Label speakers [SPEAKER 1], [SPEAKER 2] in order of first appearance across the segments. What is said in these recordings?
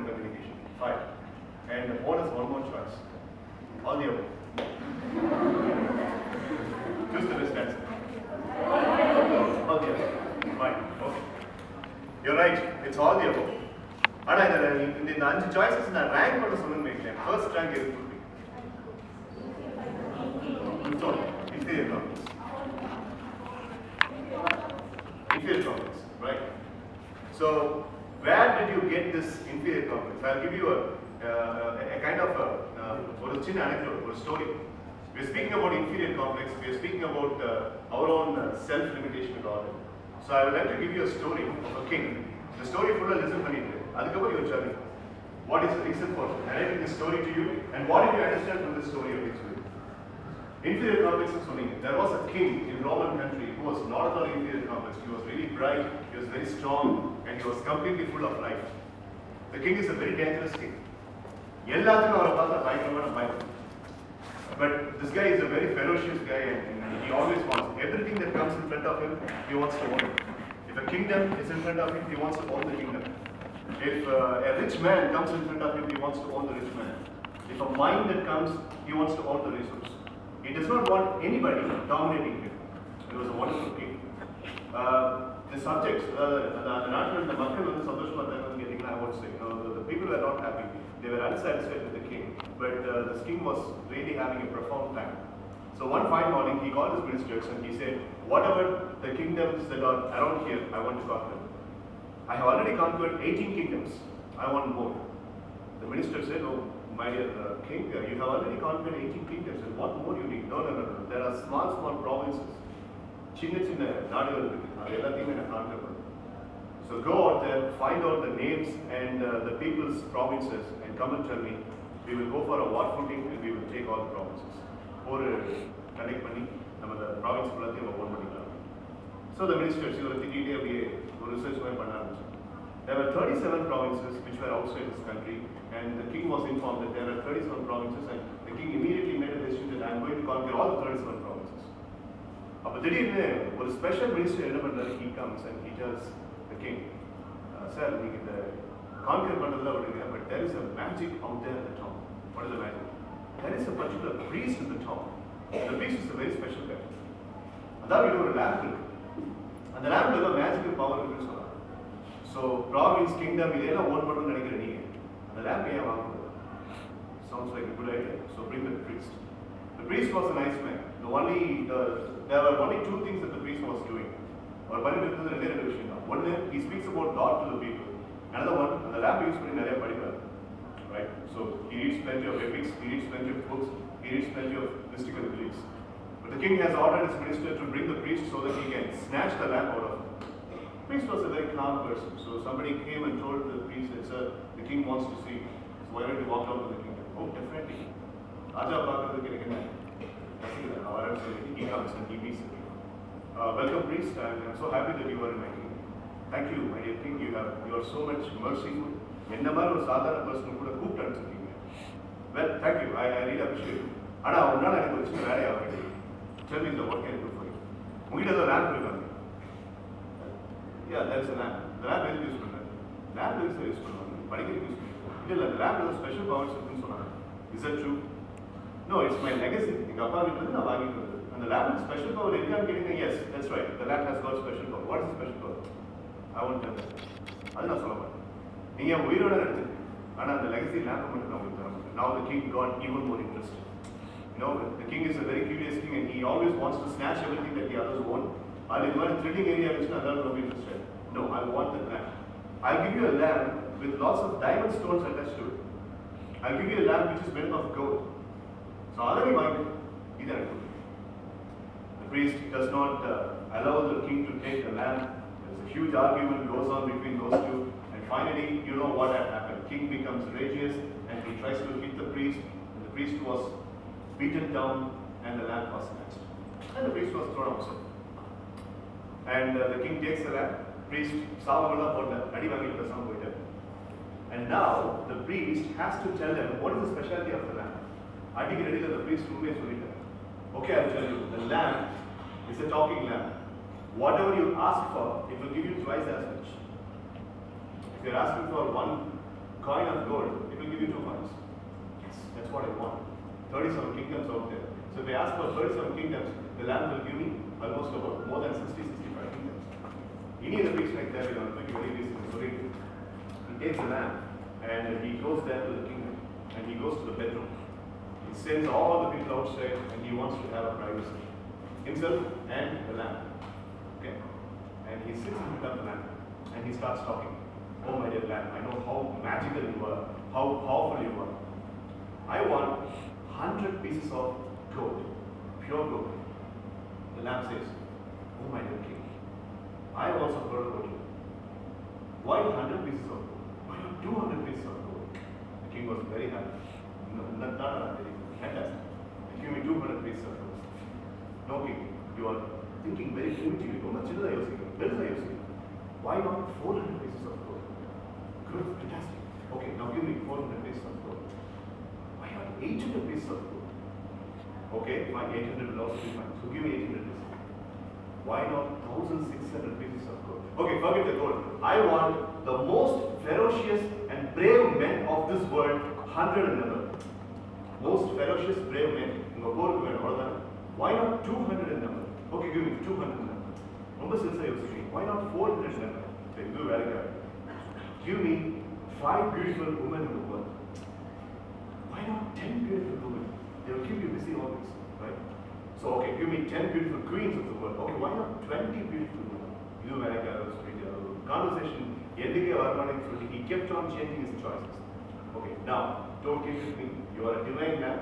[SPEAKER 1] and communication. 5. And the bonus, one more choice. All the above. Choose the best answer. All the above. Fine. Okay. You're right. It's all the above. In the 5 choices, in the rank, first rank is inferior complex. Inferior complex, right? So, where did you get this inferior complex? I'll give you a kind of a anecdote, a story. We're speaking about inferior complex, we're speaking about our own self-limitation and all that. So, I would like to give you a story of a king. The story full of listen panite. Adukapra your journey. What is the reason for narrating this story to you, and what did you understand from this story of history? Inferior complex is something. There was a king in Roman country who was not at all inferior complex. He was really bright, he was very strong, and he was completely full of life. The king is a very dangerous king. But this guy is a very ferocious guy, and he always wants everything that comes in front of him, he wants to own it. If a kingdom is in front of him, he wants to own the kingdom. If a rich man comes in front of him, he wants to own the rich man. If a mine that comes, he wants to own the resource. He does not want anybody dominating him. He was a wonderful king. The subjects, I would say, the people were not happy. They were unsatisfied with the king. But this king was really having a profound time. So one fine morning, he called his ministers and he said, whatever the kingdoms that are around here, I want to conquer. I have already conquered 18 kingdoms. I want more. The minister said, oh, my dear king, you have already conquered 18 kingdoms. And what more you need? No. There are small provinces. So go out there, find out the names and the people's provinces and come and tell me. We will go for a war footing and we will take all the provinces. Or connect money, the province So the ministers, research. There were 37 provinces which were outside this country, and the king was informed that there are 37 provinces, and the king immediately made a decision that I am going to conquer all the 37 provinces. But a special minister, he comes and he tells the king, sir, conquer but there is a magic out there at the top. What is the magic? There is a particular priest in the top. The priest is a very special guy. That's why we do a lamp. And the lamp has a magical power. So, province, kingdom, you don't want to do the lamp sounds like a good idea. So, bring the priest. The priest was a nice man. There were only 2 things that the priest was doing. One, he speaks about God to the people. Another one, the lamp used to be right? So, he reads plenty of epics, he reads plenty of books, he reads plenty of mystical beliefs. But the king has ordered his minister to bring the priest so that he can snatch the lamp out of him. The priest was a very calm person. So somebody came and told the priest that, sir, the king wants to see. So why don't you walk down to the kingdom? Oh, definitely. He comes and he meets the king. Welcome, priest. I'm so happy that you are in my kingdom. Thank you, my dear king. You are so much merciful. Well, thank you. I really appreciate it. Tell me what can I do for you? We have a lamp. Yeah, that's a lamp. The lamp is useful. Lamp is useful. The lamp has a special power. Is that true? No, it's my legacy. And the lamp has special power. Yes, that's right. The lamp has got special power. What is the special power? I won't tell that. That's not so much. The legacy lamp. Now the king got even more interested. The king is a very curious king and he always wants to snatch everything that the others want. I'll invite a thrilling area which others will be interested. No, I want the lamp. I'll give you a lamp with lots of diamond stones attached to it. I'll give you a lamp which is made of gold. So already either the priest does not allow the king to take the lamp. There's a huge argument goes on between those two. And finally, you know what had happened. King becomes rageous and he tries to hit the priest. And the priest was beaten down and the lamp was snatched. And the priest was thrown outside. And the king takes the lamp, priest, and now the priest has to tell them what is the specialty of the lamp. I think ready that the priest will okay, I'll tell you, the lamp is a talking lamp. Whatever you ask for, it will give you twice as much. If you're asking for 1 coin of gold, it will give you 2 coins. Yes, that's what I want. 37 kingdoms out there. So if I ask for 37 kingdoms, the Lamb will give me almost about more than 60-65 kingdoms. Any of the piece like that, he takes the lamb and he goes there to the kingdom and he goes to the bedroom. He sends all the people outside and he wants to have a privacy. Himself and the lamb. Okay? And he sits in front of the lamb and he starts talking. Oh my dear lamb, I know how magical you are, how powerful you are. I want 100 pieces of gold, pure gold. The lamb says, oh my dear king, I have also heard about you. Why 100 pieces of gold? Why not 200 pieces of gold? The king was very happy. Not very fantastic. Give me 200 pieces of gold. No king, you are thinking very primitively. Why not 400 pieces of gold? Good, fantastic. Okay, now give me 400 pieces of gold. Why not 800 pieces of gold? Okay, fine, 800 will also be fine. So give me 800 pieces. Why not 1,600 pieces of gold? Okay, forget the gold. I want the most ferocious and brave men of this world, 100 and number. Most ferocious, brave men. Why not 200 and number? Okay, give me 200 and number. Why not 400 and number? Give me 5 beautiful women in the world. Why not 10 beautiful women? They will keep you busy always, right? So, okay, give me 10 beautiful queens of the world. Okay, why not 20 beautiful women? Conversation, he kept on changing his choices. Okay, now, don't get with me. You are a divine man.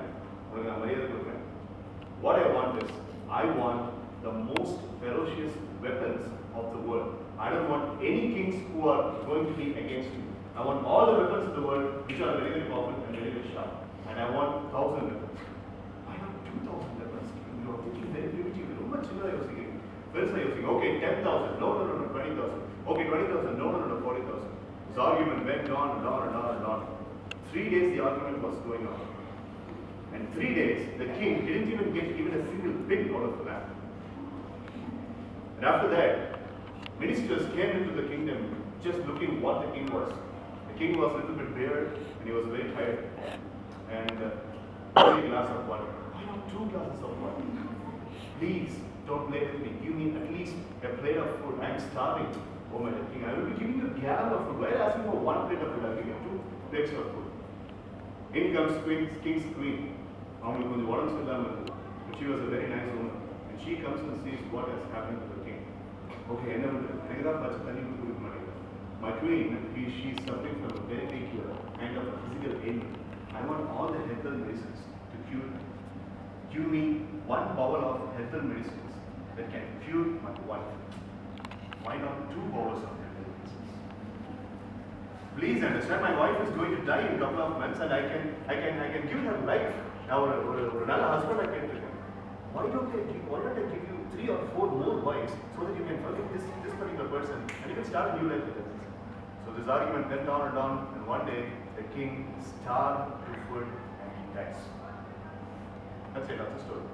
[SPEAKER 1] What I want is, I want the most ferocious weapons of the world. I don't want any kings who are going to be against me. I want all the weapons of the world which are very, very powerful and very, very sharp. And I want 1,000 weapons. Why not 2,000 weapons? You are thinking very primitively. Okay, 10,000. No, 20,000. Okay, 20,000. No, 40,000. This argument went on and on and on and on. 3 days the argument was going on. And 3 days, the king didn't even get even a single pin out of the land. And after that, ministers came into the kingdom just looking what the king was. The king was a little bit beard and he was very tired. And only a glass of water. Why not 2 glasses of water? Please don't play with me. Give me at least a plate of food. I am starving. Oh my king, I will be giving you a gallon of food. Why are you asking for 1 plate of food? I will give you 2 plates of food. In comes king's queen. But she was a very nice woman. And she comes and sees what has happened to the king. Okay, my queen, she's suffering from a very big kind of a physical ailment. I want all the herbal medicines to cure her. Give me 1 bowl of herbal medicines that can cure my wife. Why not 2 bowls of herbal medicines? Please understand, my wife is going to die in a couple of months and I can give her life. Now, another husband I can give her. Why don't I give you 3 or 4 more wives so that you can forget this particular person and you can start a new life with her? So this argument went on and one day the king starved to food and he dies. That's it, that's the story.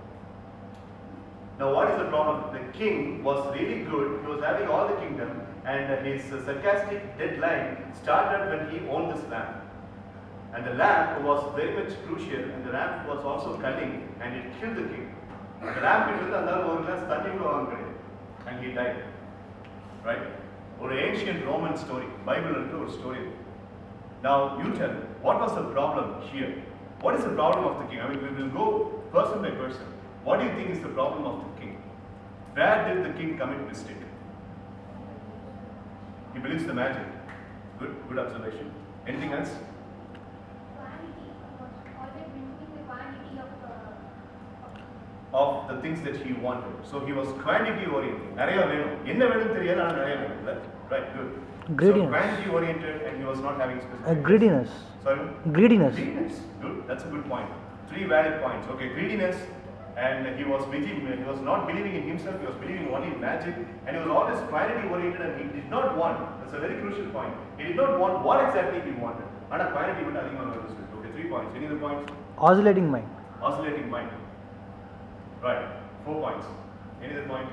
[SPEAKER 1] Now what is the problem? The king was really good, he was having all the kingdom and his sarcastic deadline started when he owned this land. And the lamb was very much crucial and the lamb was also cunning and it killed the king. The lamb killed the and he died. Right? Or an ancient Roman story, Bible story. Now you tell me, what was the problem here? What is the problem of the king? I mean, we will go person by person. What do you think is the problem of the king? Where did the king commit mistake? He believes the magic. Good observation. Anything else? Of the things that he wanted. So he was quantity oriented. Right, good.
[SPEAKER 2] Greediness.
[SPEAKER 1] So quantity oriented and he was not having specific.
[SPEAKER 2] Greediness.
[SPEAKER 1] Sorry?
[SPEAKER 2] Greediness.
[SPEAKER 1] Greediness. Good. That's a good point. 3 valid points. Okay, greediness, and he was not believing in himself, he was believing only in magic, and he was always quantity oriented and he did not want, that's a very crucial point, he did not want what exactly he wanted. And a quantity would okay, 3 points. Any other points?
[SPEAKER 2] Oscillating mind.
[SPEAKER 1] Oscillating mind. Right. 4 points. Any other point?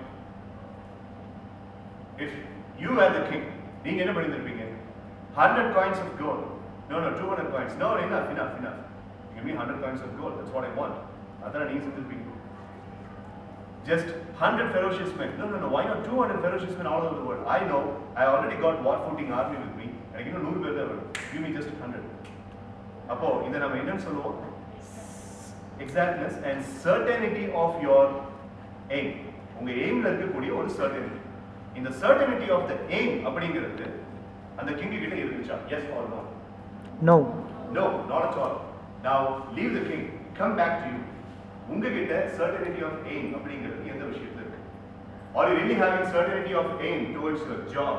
[SPEAKER 1] If you were the king, நீங்க என்ன பண்ணிருப்பீங்க? 100 coins of gold No, 200 coins. No, enough. Give me 100 coins of gold. That's what I want. Other needs it will be. Just 100 ferocious men. No. Why not 200 ferocious men all over the world? I know. I already got war footing army with me. I give you 100 பேர். Give me just 100. அப்போ இதை நம்ம என்னன்னு சொல்லுவோம்? Exactness and certainty of your aim. உங்க aimல இருக்கக்கூடிய ஒரு certainty. இந்த certainty of the aim அப்படிங்கிறது அந்த king கிட்ட இருந்துச்சா? Yes or no? No, not at all. Now leave the king. Come back to you. உங்ககிட்ட certainty of aim அப்படிங்கிறது எந்த விஷயத்துல இருக்கு? Are you really having certainty of aim towards your job?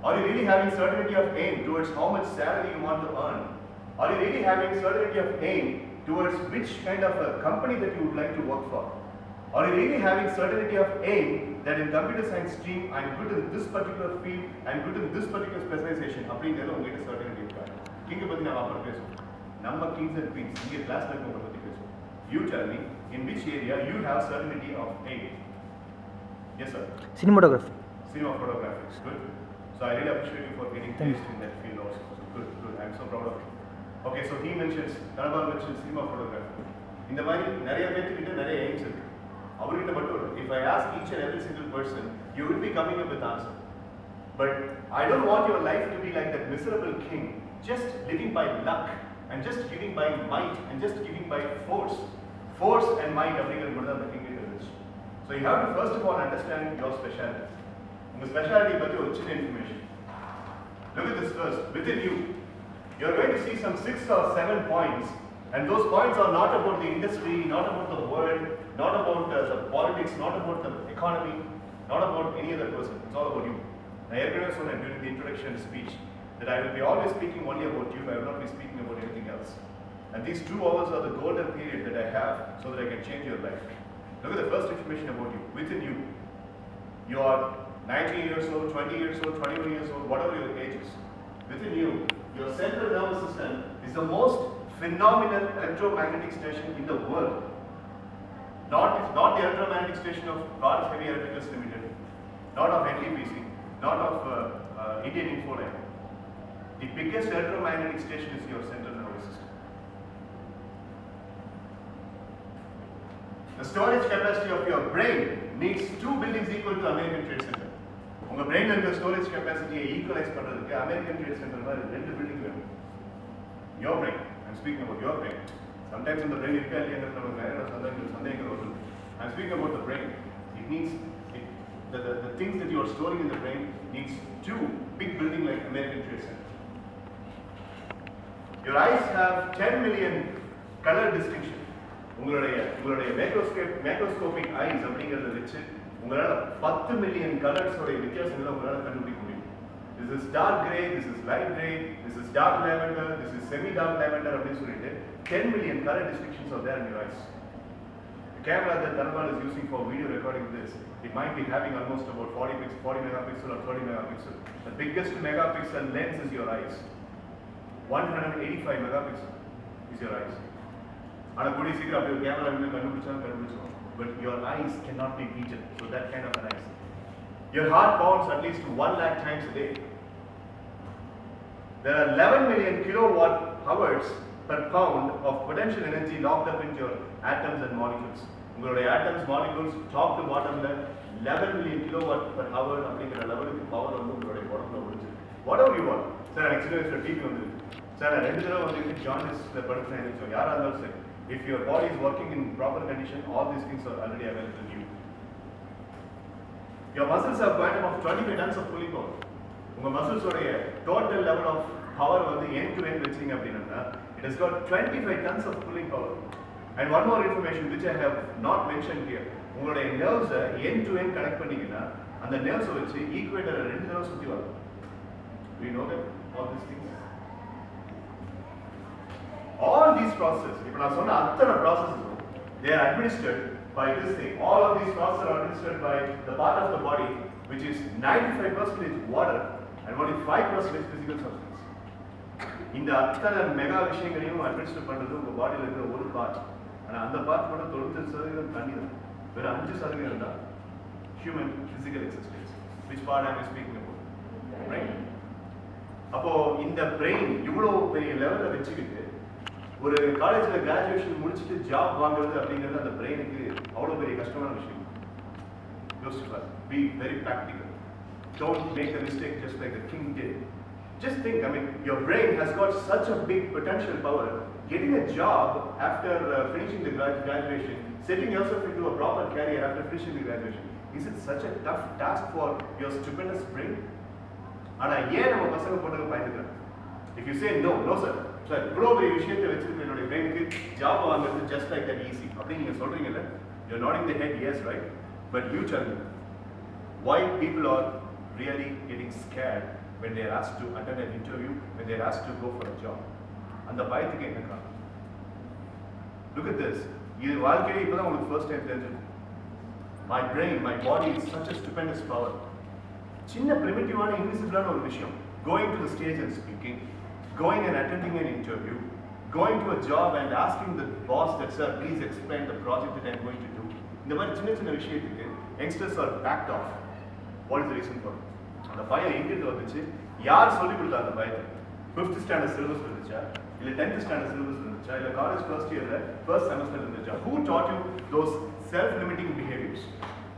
[SPEAKER 1] Are you really having certainty of aim towards how much salary you want to earn? Are you really having certainty of aim towards which kind of a company that you would like to work for? Are you really having certainty of aim that in computer science stream I'm good in this particular field, I'm good in this particular specialization? அப்படிங்கிறது உங்ககிட்ட certainty இருக்கா? King பத்தி நான் அப்புறம் பேசுவோம். நம்ம kings and queens இங்க கிளாஸ்ல இருக்கவங்க பத்தி பேசுவோம். You tell me in which area you have certainty of aim. Yes sir.
[SPEAKER 2] Cinematography.
[SPEAKER 1] Cinematography. Good. So I really appreciate you for getting placed in that field also. So good. I'm so proud of you. Okay, so he mentions, Dhanabal mentions cinematography. இந்த மாதிரி நிறைய பேர்கிட்ட நிறைய aims இருக்கு. அவர்கிட்ட மட்டும் if I ask each and every single person, you will be coming up with answer. But I don't want your life to be like that miserable king, just living by luck and just giving by might and just giving by force. Force and might அப்படிங்கிறது மட்டும் தான் அந்த king கிட்ட இருந்துச்சு. So you have to first of all understand your specialty. உங்க speciality பத்தி ஒரு சின்ன information. Look at this first. Within you, you're going to see some 6 or 7 points, and those points are not about the industry, not about the world, not about the politics, not about the economy, not about any other person. It's all about you. I earlier said during the introduction speech that I will be always speaking only about you. I will not be speaking about anything else. And these 2 hours are the golden period that I have so that I can change your life. Look at the first information about you. Within you, you are 19 years old, 20 years old, 21 years old, whatever your age is. Within you, your central nervous system is the most phenomenal electromagnetic station in the world. It's not the electromagnetic station of Bharat Heavy Electricals Limited, not of NTPC, not of Indian Infoline. The biggest electromagnetic station is your central nervous system. The storage capacity of your brain needs 2 buildings equal to American Trade Center. உங்க brainல இருக்க storage capacity equalize பண்றதுக்கு American Trade Center மாதிரி 2 building வேணும். Your brain. I'm speaking about your brain. Sometimes in the brain இருக்கா இல்லையாங்கிறது நமக்கு நிறைய சந்தேகங்கள் வருது. I'm speaking about the brain. It needs the things that you are storing in the brain needs 2 big building like American Trade Center. Your eyes have 10 million color distinction. உங்களுடைய macroscopic ice அப்படிங்கறத வச்சு உங்களால 10 million colours ஓட வித்தியாசங்களை உங்களால கண்டுபிடிக்க முடியும். This is dark gray, this is light gray, this is dark lavender, this is semi dark lavender அப்படினு சொல்லிட்டு 10 million color distinctions are there in your eyes. The camera that Dhanabal is using for video recording this, it might be having almost about 40 megapixel or 30 megapixel. The biggest megapixel lens is your eyes. 185 megapixel is your eyes. ஆனா கூடிய சீக்கிரம் அப்படியே camera வந்து கண்டுபிடிச்சோம். But your eyes cannot be beaten. So that kind of an eyes. Your heart pounds at least 1 lakh times a day. There are 11 million kilowatt hours per pound of potential energy locked up into your atoms and molecules. உங்களுடைய atoms, molecules, top to bottomல 11 million kilowatt per hour அப்படிங்கிற லெவலுக்கு power வந்து உங்களுடைய உடம்புல ஒளிஞ்சு. Whatever you want. Sir எக்ஸ்பீரியன்ஸ்ல TV வந்து sir 2 தடவை வந்து ஜாண்டிஸ்ல படுத்துறேன் நினைச்சோம். யாரா இருந்தாலும் சரி. If your body is working in proper condition, all these things are already available to you. Your muscles have quantum of 25 tons of pulling power. Unga muscles oda total level of power வந்து end to end வெச்சீங்க அப்படினா it has got 25 tons of pulling power. And one more information which I have not mentioned here. உங்களுடைய nerves end to end connect பண்ணீங்கனா அந்த nerves வச்சு equator 2 தடவை சுத்தி வரும். Do you know that all these things? All these processes, if I say attana processes, they are administered by this thing. All of these processes are administered by the part of the body which is 95% water and only 5% physical substance. இந்த அத்தனை mega விஷயங்களையும் administer பண்றது உங்க பாடியில இருக்கிற ஒரு part. ஆனா அந்த பார்ட் மட்டும் 95% தண்ணி தான். வேற 5% தான் human physical existence. Which part I am speaking about? Right? அப்போ இந்த பிரெயின் இவ்வளவு பெரிய லெவல்ல வச்சுக்கிட்டு ஒரு காலேஜ்ல கிராஜுவேஷன் முடிச்சுட்டு ஜாப் வாங்குறது அப்படிங்கிறது அந்த பிரெயினுக்கு அவ்வளவு பெரிய கஷ்டமான விஷயம். யோசிச்சு பாரு. Be very practical. Don't make a mistake just like the king did. Just think, I mean, your brain has got such a big potential power. Getting a job after finishing the graduation, setting yourself into a proper career after finishing the graduation, is it such a tough task for your stupendous brain? ஆனா ஏன் நம்ம பசங்க போட்டு பயந்துக்கிறாங்க? If you say no, no sir, sir, இவ்வளோ பெரிய விஷயத்தை வச்சிருக்க என்னுடைய பிரெயினுக்கு ஜாப் வாங்குறது just like that easy அப்படின்னு நீங்க சொல்றீங்கல்ல, you're nodding the head, yes, right? But you tell me, why people are really getting scared when they are asked to attend an interview, when they are asked to go for a job? அந்த பயத்துக்கு என்ன காரணம்? Look at this. இது வாழ்க்கையில இப்பதான் உங்களுக்கு first time தெரிஞ்சிருக்கும். My brain, my body is such a stupendous power. சின்ன primitive-ஆன invisible-ஆன ஒரு விஷயம். Going to the stage and speaking, going and attending an interview, going to a job and asking the boss that, sir, please explain the project that I'm going to do. இந்த மாதிரி சின்ன சின்ன விஷயத்துக்கு youngsters are backed off. What is the reason for it? அந்த பயம் எங்கிருந்து வந்துச்சு? யார் சொல்லிக் கொடுத்தா அந்த பயத்தை? 5th standard syllabus இருந்துச்சா? இல்ல 10th standard syllabus இருந்துச்சா? இல்ல college first year first semester இருந்துச்சா? Who taught you those self-limiting behaviors?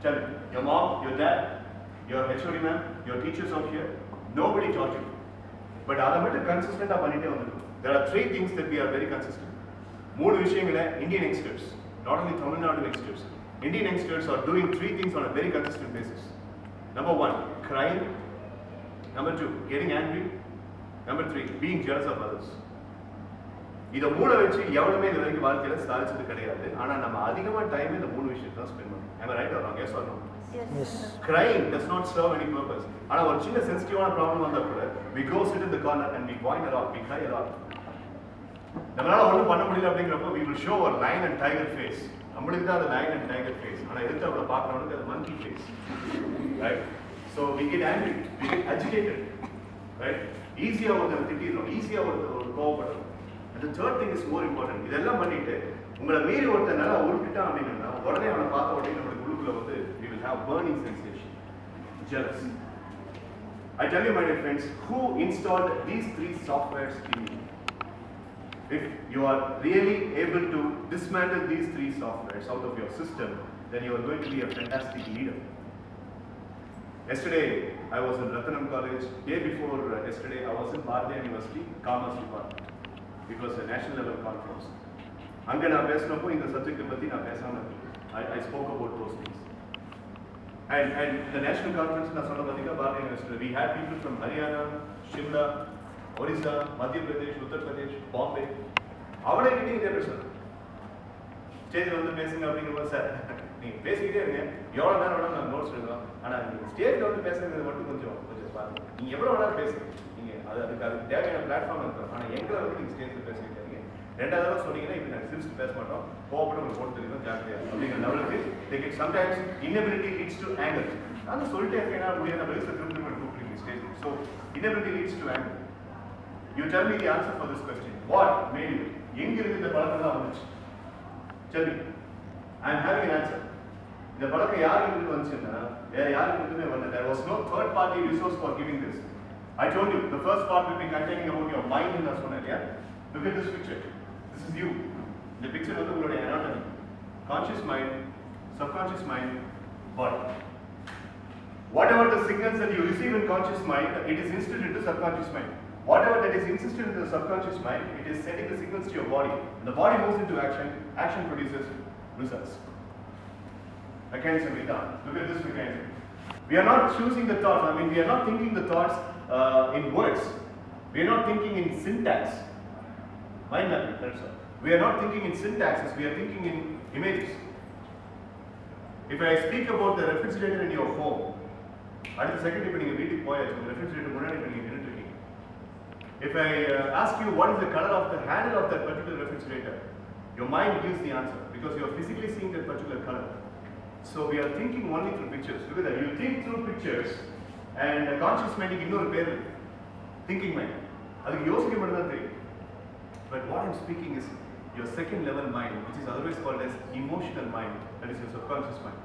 [SPEAKER 1] Tell me. Your mom, your dad, your HOD ma'am, your teachers out here, nobody taught you. But அதை மட்டும் consistent-ஆ பண்ணிட்டே வந்துடும். There are 3 things that we are very consistent. 3 விஷயங்களை Indian youngsters, not only Tamil Nadu youngsters, Indian youngsters are doing 3 things on a very consistent basis. Number 1, crying. Number 2, getting angry. Number 3, being jealous of others. இத மூணு வச்சு எவனுமே இது வரைக்கும் வாழ்க்கையில சாதிச்சது கிடையாது. ஆனா நம்ம அதிகமா டைம் இந்த மூணு விஷயத்தை ஸ்பெண்ட் பண்ணுவோம். Am I right or wrong? Yes or no?
[SPEAKER 2] Yes.
[SPEAKER 1] Crying does not serve any purpose. ஆனா ஒரு சின்ன சென்சிட்டிவான ப்ராப்ளம் வந்தா கூட we go sit in the corner and we whine a lot, we cry a lot. நம்மளால ஒண்ணும் பண்ண முடியல அப்படிங்கிறப்போ we will show a lion and tiger face. நம்மளுக்கு தான் அது lion and tiger face. ஆனா எதுக்கு அவளை பார்க்கறவனுக்கு அது monkey face. Right? So we get angry, we get agitated. Right? ஈஸியா ஒரு திட்டிடுறோம், ஈஸியா ஒரு கோவப்படுறோம். And the third thing is more important. இதெல்லாம் பண்ணிட்டு உங்களை மீறி ஒருத்தர் நல்லா உருட்டிட்டான் அப்படின்னா உடனே அவனை பார்த்த உடனே நம்மளுக்கு உள்ளுக்குள்ள வந்து we will have burning sensation, jealous. I tell you my dear friends, who installed these 3 softwares in you? If you are really able to dismantle these 3 softwares out of your system, then you are going to be a fantastic leader. Yesterday I was in Rathanam College. Day before yesterday I was in Bharatiya University, Commerce Department. It was a national level conference. அங்க நான் பேசினப்போ இந்த subject பத்தி நான் பேசாம I spoke about those things. And the national conference நான் சொன்ன பாத்தீங்கன்னா Bharatiya University. We had people from Haryana, Shimla, Orissa, Madhya Pradesh, Uttar Pradesh, Bombay. அவளே கிட்ட இதே பேசுறாங்க. ஸ்டேஜ்ல வந்து பேசுங்க அப்படிங்கும்போது சார் நீங்க பேசிக்கிட்டே இருங்க, எவ்வளவு நேரம் வேணாலும் நான் நோட்ஸ் எழுதலாம். ஆனா நீங்க ஸ்டேஜ்ல வந்து பேசுறது மட்டும் கொஞ்சம் பாருங்க. நீங்க எவ்வளவு வேணாலும் பேசுங்க, நீங்க அதுக்கு தேவையான பிளாட்ஃபார்ம் இருக்கும். ஆனா எங்களை வந்து நீங்க ஸ்டேஜ்ல பேசிக்கிட்டே இருங்க. ரெண்டாவது தடவை சொன்னீங்கன்னா இப்ப நாங்கள் சிரிச்சு பேச மாட்டோம், கோவப்பட்டு உங்களுக்கு போட்டு தெரியும் ஜாக்கிரதையா அப்படிங்கிற லெவலுக்கு sometimes inability leads to anger. நான் சொல்லிட்டே இருக்கேன், நான் முடியாது பெருசா திரும்ப கூப்பிடுங்க stage. So inability leads to anger. You tell me the answer for this question. What made you? எங்கிருந்து இந்த பழக்கம் தான் வந்துச்சு? Tell me. I am having an answer. இந்த பழக்கம் யாருக்கு வந்துச்சுன்னா வேற யாருக்குமே வரல. There was no third party resource for giving this. I told you the first part will be containing about your mind ன்னு நான் சொன்னேன் இல்லையா? Look at this picture. This is you. இந்த picture வந்து உங்களுடைய anatomy. Conscious mind, subconscious mind, body. Whatever the signals that you receive in conscious mind, it is instilled into subconscious mind. Whatever that is insisted in the subconscious mind, it is sending the signals to your body. And the body moves into action, action produces results. Mechanism is done. Look at this mechanism. We are not choosing the thoughts, I mean we are not thinking the thoughts in words. We are not thinking in syntax. Mind mapping, that's all. We are not thinking in syntaxes, we are thinking in images. If I speak about the refrigerator in your home, அடுத்த second இப்போ நீங்கள் வீட்டுக்கு போயாச்சு, refrigerator முன்னாடி இப்போ நீங்கள் நின்றுட்டு இருக்கீங்க. If I ask you what is the color of the handle of that particular refrigerator, your mind gives the answer because you are physically seeing that particular color. So we are thinking only through pictures. Look at that. You think through pictures and conscious mind இன்னொரு பேர் thinking mind. அதுக்கு யோசிக்க மட்டும் தான் தெரியும். But what I'm speaking is your second level mind, which is otherwise called as emotional mind, that is your subconscious mind.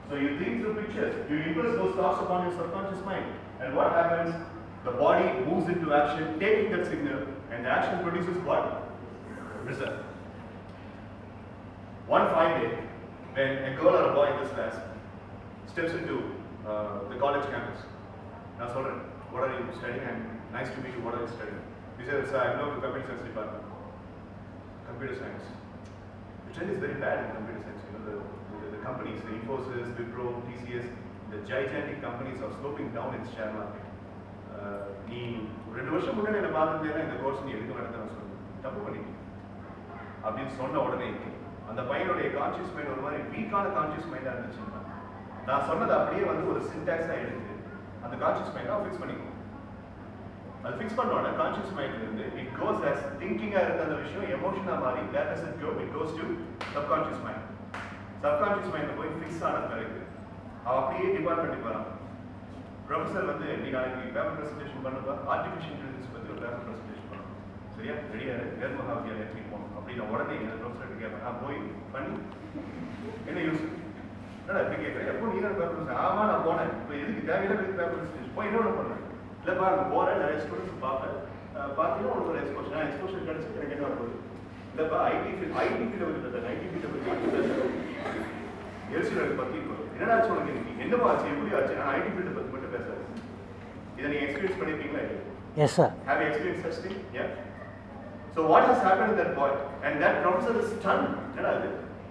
[SPEAKER 1] So you think through pictures, you impress those thoughts upon your subconscious mind, and what happens? The body moves into action, taking that signal, and the action produces what? Result. One fine day, when a girl or a boy in this class steps into the college campus, now children, what are you studying? And nice to meet you. What are you studying? He says, I belong to computer science department. Computer science. The trend is very bad in computer science. You know, the companies, the Infosys, Wipro, TCS, the gigantic companies are sloping down its share market. நீ 2 வருஷம் முன்னாடி என்ன பார்த்துட்டேன்னா இந்த course நீ எதுக்கு நடத்த சொல்லு தப்பு பண்ணிட்டீங்க அப்படின்னு சொன்ன உடனே அந்த பையனுடைய கான்சியஸ் மைண்ட் ஒரு மாதிரி வீக்கான கான்சியஸ் மைண்டாக இருந்துச்சுன்னா நான் சொன்னதை அப்படியே வந்து ஒரு சின்டாக்ஸாக எடுத்து அந்த கான்சியஸ் மைண்டாக ஃபிக்ஸ் பண்ணிக்கணும். அது ஃபிக்ஸ் பண்ண உடனே கான்சியஸ் மைண்ட்லேருந்து இட் கோஸ் ஆஸ் திங்கிங்காக இருந்த அந்த விஷயம் எமோஷனாக மாறி where does it go? It goes to subconscious mind. Subconscious மைண்டில் போய் ஃபிக்ஸ் ஆன பிறகு அவன் அப்படியே டிபார்ட்மெண்ட்டுக்கு வரான். ப்ரொஃபஸர் வந்து நீ நாளைக்கு பேப்பர் ப்ரெசன்டேஷன் பண்ணுவா, ஆர்டிஃபிஷியல் இன்டெலிஜென்ஸ் பற்றி ஒரு பேப்பர் ப்ரெசன்டேஷன் பண்ணணும், சரியா? ரெடியாக வேறு மகாவித்யாலயத்துக்கு போகணும் அப்படின்னு உடனே என் ப்ரொஃபஸர்கிட்ட கேட்பேன். நான் போய் பண்ணி என்ன யூஸ் என்னடா இப்படி கேட்குறேன், எப்போ நீ தான் பேப்பர் ப்ரெசன்ட்? ஆமாம் நான் போனேன், இப்போ எதுக்கு தேவையான பேப்பர் ப்ரெசன்டேஷன் போய் என்ன பண்ணுறேன்? இல்லைப்பா அங்கே போகிறேன், நிறைய ஸ்டூடெண்ட்ஸ் பார்ப்பேன், பார்த்தீங்கன்னா உனக்கு ஒரு எக்ஸ்போஷன் நான் எக்ஸ்போஷன் கிடச்சி எனக்கு என்ன போகுது? இல்லைப்பா ஐடி ஃபீல்டு பற்றி ஐடி ஃபீல்டை பற்றி எரிசிலர் பற்றி என்னடா ஆச்சு உனக்கு? என்னவா ஆச்சு, எப்படி ஆச்சு? நான் ஐடி ஃபீல்டை பற்றி மட்டும் பேசுறேன். இதை நீங்கள் எக்ஸ்பீரியன்ஸ் பண்ணியிருக்கீங்களா?
[SPEAKER 2] Yes sir.
[SPEAKER 1] Have you experienced such thing? Yeah. So what has happened to that boy? And that professor is stunned. என்னடா அது?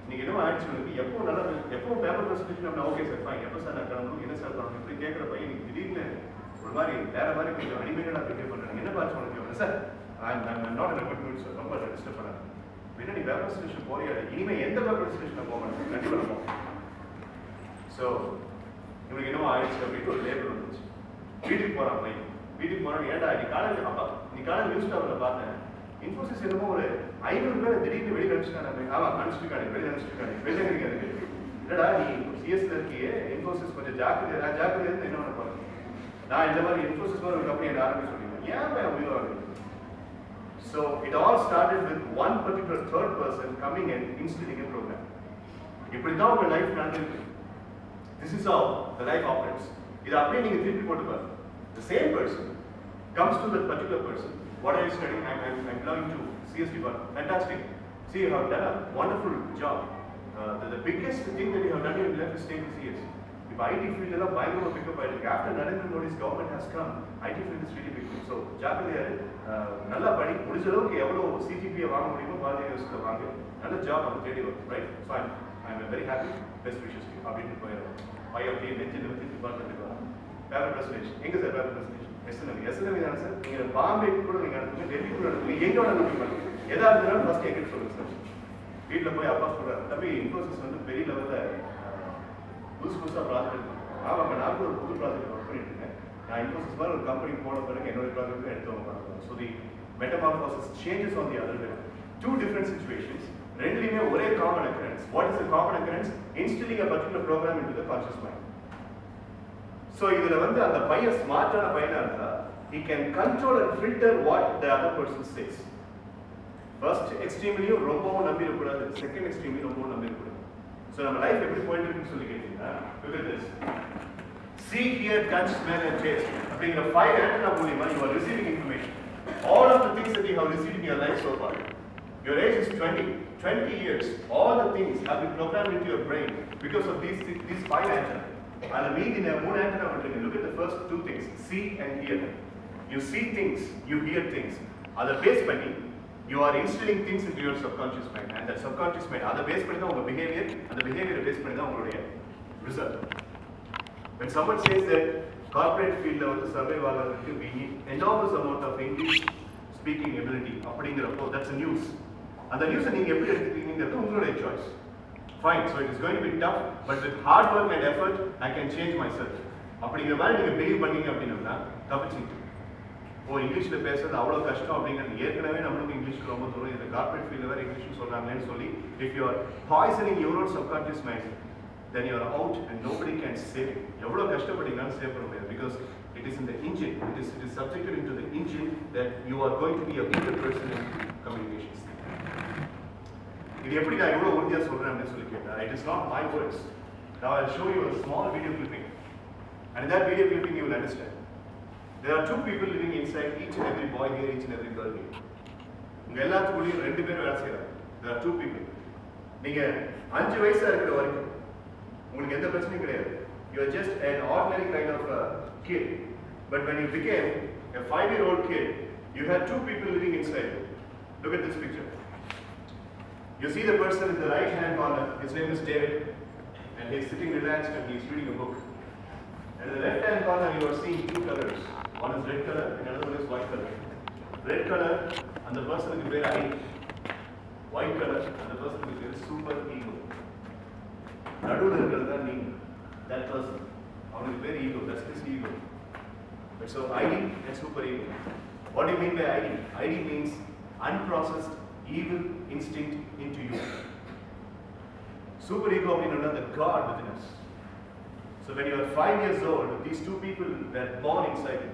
[SPEAKER 1] நீங்கள் என்னவோ ஆயிடுச்சு உனக்கு? எப்போ நல்லா எப்போ பேப்பர் ப்ரெசன்டேஷன் அப்படின்னா ஓகே சார் ஃபைன், எப்போ சார் நான் கிளம்பணும், என்ன சார் பண்ணணும் இப்படி கேட்குற பையன் நீங்கள் திடீர்னு ஒரு மாதிரி வேற மாதிரி கொஞ்சம் அனிமேட்டடாக பிஹேவ் பண்ணுறேன். என்ன பார்த்து உனக்கு? சார் நான் not in good mood sir, ரொம்ப டிஸ்டர்ப் பண்ணாங்க. பின்னாடி பேப்பர் ப்ரெசன்டேஷன் போறியா? இனிமேல் எந்த பேப்பர் ப்ரெசன்டேஷன் போக மாட்டேன், கண்டிப்பாக போகும். ஸோ இவனுக்கு என்னவோ ஆயிடுச்சு அப்படின்ட்டு ஒரு லேபிள் வந்துச்சு. வீட்டுக்கு போகிறான் பையன். வீட்டுக்கு போகிறான், ஏன்டா நீ காலையில் அப்பா நீ காலையில் நியூஸ் பேப்பரில் பார்த்தேன், இன்ஃபோசிஸ் என்னமோ ஒரு 500 பேர் திடீர்னு வெளியே அனுப்பிச்சிட்டாங்க. ஆமாம் அனுப்பிச்சிருக்காங்க, வெளியே அனுப்பிச்சிருக்காங்க. வெளியே கிடைக்காது. இல்லைடா நீ சிஎஸ்ல இருக்கியே, இன்ஃபோசிஸ் கொஞ்சம் ஜாக்கிரதை இருந்து என்ன பண்ண போகிறேன்? நான் இந்த மாதிரி இன்ஃபோசிஸ் மாதிரி ஒரு கம்பெனி என்ன ஆரம்பிச்சு சொல்லிடுவேன். ஏன் பையன் உயிர் வாங்க? So it all started with one particular third person coming and instilling a program. இப்படி தான் உங்கள் லைஃப் நடந்துருக்கு. This is how the life operates. இது அப்படியே நீங்க திருப்பி போட்டு பாருங்க. The same person comes to that particular person. What are you studying? I'm belonging to CS department. Fantastic. See, you have done a wonderful job. The biggest thing that you have done in your life is staying in CS. If IT field எல்லாம் பயங்கரமா pickup ஆயிருக்கு. After Narendra Modi's government has come, IT field is really big. So ஜாக்கிரதையா நல்லா படி, முடிஞ்ச அளவுக்கு எவ்வளவு CGPA வாங்க முடியுமோ பாரதிய யூனிவர்சிட்டியில் வாங்க, நல்ல ஜாப் நம்ம தேடி வரும். Right? So I'm very happy. Best wishes to you. அப்படின்னு போயிடும். ஐஎஃப்டி நெஞ்சு நிறுத்தி டிபார்ட்மெண்ட்டுக்கு வரும். பேப்பர் ப்ரெசன்டேஷன் எங்கே சார்? பேப்பர் ப்ரெசன்டேஷன் எஸ்என்எவி தானே சார்? நீங்கள் பாம்பேக்கு கூட நீங்கள் அனுப்புங்க, டெல்லிக்கு கூட அனுப்புங்க, எங்கே வேணாலும் அனுப்புங்க. எதாவது இருந்தாலும் ஃபஸ்ட் எங்கிட்ட சொல்லுங்கள் சார். வீட்டில் போய் அப்பா சொல்கிறார், தம்பி இன்ஃபோசிஸ் வந்து பெரிய லெவலில் புதுசாக ப்ராஜெக்ட் இருக்கு. ஆமாம் நான் கூட ஒரு புது ப்ராஜெக்ட் ஒர்க் பண்ணிட்டு இருக்கேன். நான் இன்ஃபோசிஸ் மாதிரி ஒரு கம்பெனி போன பிறகு என்னோட ப்ராஜெக்ட் எடுத்தவங்க பண்ணுறோம். So the metamorphosis changes on the other way. Two different situations. ரெண்டுலையுமே ஒரே common occurrence. What is the common occurrence? Instilling a particular program into the conscious mind. So இதுல வந்து அந்த பையன் ஸ்மார்ட்டான பையனா இருந்தா he can control and filter what the other person says. First எக்ஸ்ட்ரீம்லையும் ரொம்பவும் நம்பிடக்கூடாது, செகண்ட் எக்ஸ்ட்ரீம்லையும் ரொம்பவும் நம்பிடக்கூடாது. ஸோ நம்ம லைஃப் எப்படி போயிட்டு இருக்குன்னு சொல்லி கேட்டீங்கன்னா, look at this. See, hear, touch, smell and taste. அப்படிங்கிற 5 ஆண்டனா மூலியமா you are receiving information. All of the things that you have received in your life so far. Your age is 20 years. All the things have been programmed into your brain because of these 5 antenna. And the mean in a 3 antenna, look at the first 2 things, see and hear. You see things, you hear things. Other base பண்ணி you are instilling things into your subconscious mind, and that subconscious mind other base பண்ணி தான் உங்க behavior, அந்த behavior base பண்ணி தான் உங்களுடைய result. When someone says that corporate field la வந்து survive ஆகிறதுக்கு we need enormous amount of English speaking ability அப்படிங்கிறப்போ that's a news. அந்த நியூஸை நீங்க எப்படி எடுத்துக்கிறீங்கிறது உங்களுடைய choice. Fine, so it is going to be tough, but with hard work and effort I can change myself. அப்படிங்கிற மாதிரி நீங்க பிலீவ் பண்ணீங்க அப்படின்னா தப்பிச்சிங்க. இங்கிலீஷில் பேசுறது அவ்வளோ கஷ்டம் அப்படிங்கிறது ஏற்கனவே நம்மளுக்கு இங்கிலீஷ் ரொம்ப தூரம், இந்த கார்பரேட் ஃபீல்டில் வேறு இங்கிலீஷ் சொல்கிறாங்களேன்னு சொல்லி if you are poisoning your own subconscious mind then you are out and nobody can save you. எவ்வளோ கஷ்டப்பட்டீங்கன்னாலும் சேவ் பண்ண முடியாது because it is in the engine, it is subjected into the engine that you are going to be a weaker person in communications. இது எப்படி நான் எவ்வளோ உறுதியாக சொல்கிறேன் அப்படின்னு சொல்லி கேட்டேன். It is not my words. Now I'll show you a small video clipping and in that video clipping you will understand. There are two people living inside each and every boy here, each and every girl here. உங்க எல்லாத்துக்குள்ளேயும் ரெண்டு பேரும் வேலை செய்யறாங்க. There are two people. நீங்க 5 வயசா இருக்கிற வரைக்கும் உங்களுக்கு எந்த பிரச்சனையும் கிடையாது. You are just an ordinary kind of a kid. But when you became a 5-year-old kid, you had two people living inside you. Look at this picture. You see the person in the right hand corner. His name is David, and he is sitting relaxed and he is reading a book. And in the left hand corner, you are seeing two colors. One is red color, and another one is white color. Red color, and the person is very high. White color, and the person is very super ego. Nadula irukradha neenga. That person, avunukku very ego. That's his ego. But so ID and super ego. What do you mean by ID? ID means unprocessed evil instinct into you. Super ego means the God within us. So when you are 5 years old, these two people were born inside you.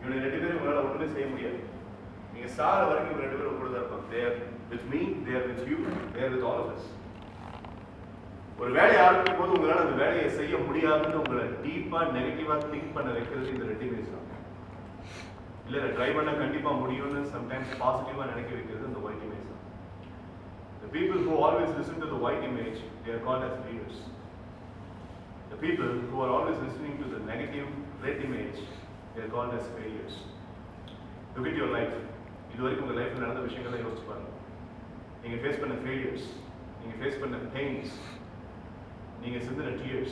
[SPEAKER 1] You ரெண்டு பேரும் உங்களால ஒண்ணுமே செய்ய முடியாது. நீங்க சார வரைக்கும் ரெண்டு பேரும் கூட தான் இருப்பாங்க. They are with me, they are with you, they are with all of us. ஒரு வேலையை ஆரம்பிக்கும் போது உங்களால அந்த வேலையை செய்ய முடியாதுன்னு உங்களை டீப்பா நெகட்டிவா திங்க் பண்ண வைக்கிறது இந்த ரெண்டு இமேஜ் தான். இல்ல ட்ரை பண்ண கண்டிப்பா முடியும்னு சம்டைம்ஸ் பாசிட்டிவா நினைக்க வைக்கிறது இந்த ஒயிட் இமேஜ் தான். The people who always listen to the white image, they are called as leaders. The people who are always listening to the negative red image, they are called as failures. Look at your life. இதுவரைக்கும் உங்க லைஃப்ல நடந்த விஷயங்களை யோசிச்சு பாருங்க. நீங்க face பண்ண failures, நீங்க ஃபேஸ் பண்ண pains, நீங்க சிந்தின tears,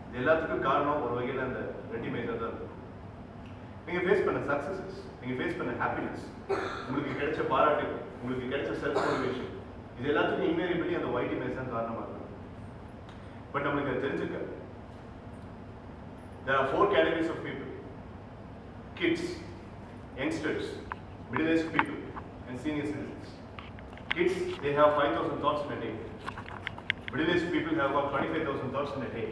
[SPEAKER 1] இது எல்லாத்துக்கும் காரணம் ஒரு வகையில அந்த ரெட் இமேஜா தான் இருக்கும். நீங்க ஃபேஸ் பண்ண சக்சஸஸ், நீங்க ஃபேஸ் பண்ண ஹாப்பினஸ், உங்களுக்கு கிடைச்ச பாராட்டு, உங்களுக்கு கிடைச்ச செல்ஃப் மோட்டிவேஷன், இது எல்லாத்துக்கும் இன்வேரியபிளி அந்த ஒயிட் இமேஜ் தான் காரணமா இருக்கும். பட் நம்மளுக்கு அது தெரிஞ்சுக்க. There are 4 categories of people: kids, youngsters, middle-aged people, and senior citizens. Kids, they have 5,000 thoughts in a day. Middle-aged people have got 25,000 thoughts in a day.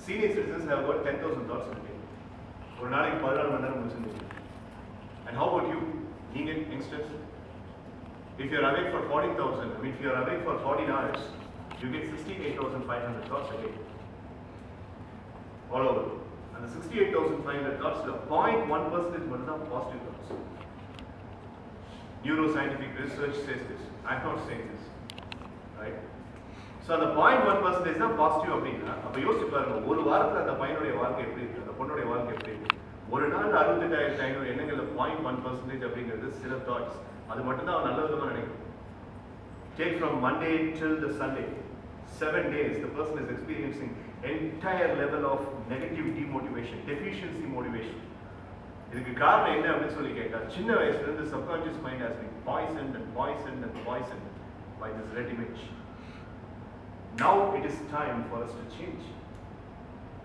[SPEAKER 1] Senior citizens have got 10,000 thoughts in a day. ஒரு நாளைக்கு 14 மணி நேரம் முடிச்சிருந்தீங்க. And how about you, youngsters? If you are awake for 14,000, I mean if you are awake for 14 hours, you get 68,500 thoughts a day. All over. And the 68,500 thoughts, 0.1% மட்டும் தான் positive thoughts. Neuroscientific research says this. I'm not saying this. Right? So அந்த 0.1% தான் positive அப்படின்னா, அப்ப யோசிச்சு பாருங்க, ஒரு வாரத்துல அந்த பையனுடைய வாழ்க்கை எப்படி இருக்கு, அந்த பொண்ணுடைய வாழ்க்கை எப்படி இருக்கு. ஒரு நாள் 68,500 எண்ணங்கள்ல 0.1% அப்படிங்கிறது சில தாட்ஸ். அது மட்டும் தான் அவன் நல்ல விதமா நினைக்கும். Take from Monday till the Sunday, 7 days, the person is experiencing entire level of negative demotivation, deficiency motivation. இதுக்கு காரணம் என்ன அப்படின்னு சொல்லி கேட்டா, சின்ன வயசுல இருந்து subconscious mind has been poisoned and poisoned and poisoned by this red image. Now it is time for us to change.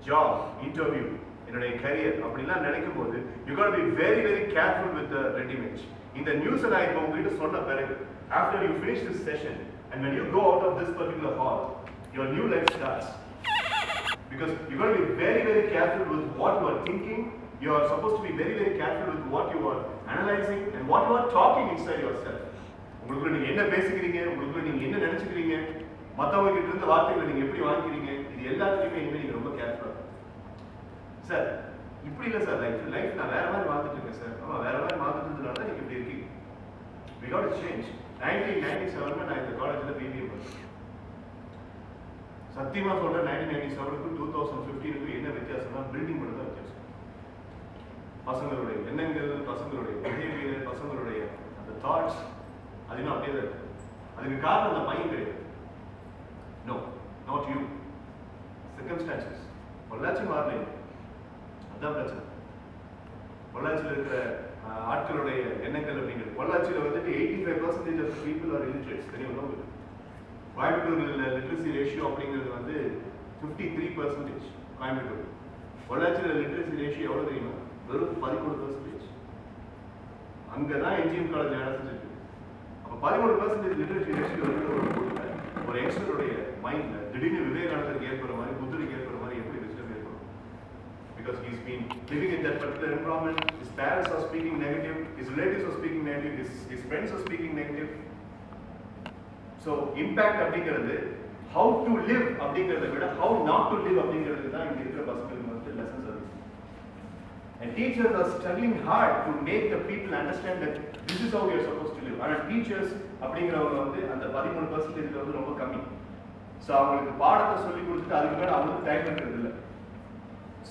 [SPEAKER 1] Job, interview, என்னுடைய career அப்படிலாம் நினைக்கும் போது you got to be very very careful with the red image. இந்த news நான் இப்போ உங்ககிட்ட சொன்ன பிறகு, after you finish this session and when you go out of this particular hall, your new life starts. Because you got to be very very careful with what you are thinking. You are supposed to be very very careful with what you are analyzing and what you are talking inside yourself. உங்களுக்கு நீங்க என்ன பேசிக்கிறீங்க, உங்களுக்கு நீங்க என்ன நினைச்சுக்கிறீங்க, மத்தவங்க கிட்ட இருந்து வார்த்தைகளை நீங்க எப்படி வாங்கிக்கிறீங்க, இது எல்லாத்துலயுமே இனிமே நீங்க ரொம்ப கேர்ஃபுல்லா இருக்கணும். சார் இப்படி இல்லை சார், லைஃப் நான் வேற மாதிரி வாழ்ந்துட்டு இருக்கேன் சார். ஆமா, வேற மாதிரி வாழ்ந்துட்டதுனால தான் நீங்க இப்படி இருக்கீங்க. We got to change. 1997 நான் இந்த காலேஜ்ல பிபிஏ பண்ணேன். சத்தியமா சொல்றேன், 1997க்கு 2015க்கு என்ன வித்தியாசம்னா பில்டிங் மட்டும் தான் வித்தியாசம். பசங்களுடைய எண்ணங்கள், பசங்களுடைய பிஹேவியர், பசங்களுடைய அந்த தாட்ஸ், அது இன்னும் அப்படியே தான் இருக்கு. அதுக்கு காரணம் அந்த பையன் கிடையாது. No, not you. Circumstances. Pollachi மாறல, அதான் பிரச்சனை. பொள்ளாச்சியில் இருக்கிற ஆட்களுடைய எண்ணங்கள் அப்படிங்கிறது, பொள்ளாச்சியில் வந்துட்டு 85% ஆஃப் பீப்புள் ஆர் illiterates. தெரியுமா? கோயம்புத்தூர்ல லிட்ரஸி ரேஷியோ அப்படிங்கிறது வந்து 53%. கோயம்புத்தூர். பொள்ளாச்சியில் லிட்ரஸி ரேஷியோ எவ்வளோ தெரியுமா? வெறும் 13%. அங்கதான் என்ஜிஎம் காலேஜ் வேலை செஞ்சுட்டு. அப்போ 13% லிட்ரஸி ரேஷியோ ஒரு யங்ஸ்டருடைய மைண்ட்ல திடீர்னு விவேகானந்தருக்கு ஏற்படுற மாதிரி, புத்தருக்கு ஏற்படுற மாதிரி எப்படி டிஸ்டர்ப் ஏற்படும்? Because he's been living in that particular environment. His parents are speaking negative, his relatives are speaking negative, his friends are speaking negative. So impact அப்படிங்கிறது how to live அப்படிங்கிறத விட how not to live அப்படிங்கிறது தான் இங்க இருக்கிற பசங்களுக்கு வந்து lessons அது. And teachers are struggling hard to make the people understand that this is how we are supposed to live. And teachers அப்படிங்கிறவங்க வந்து அந்த 13% வந்து ரொம்ப கம்மி. ஸோ அவங்களுக்கு பாடத்தை சொல்லி கொடுத்துட்டு அதுக்கு மேலே அவங்களுக்கு டைம் இருக்கிறது இல்லை.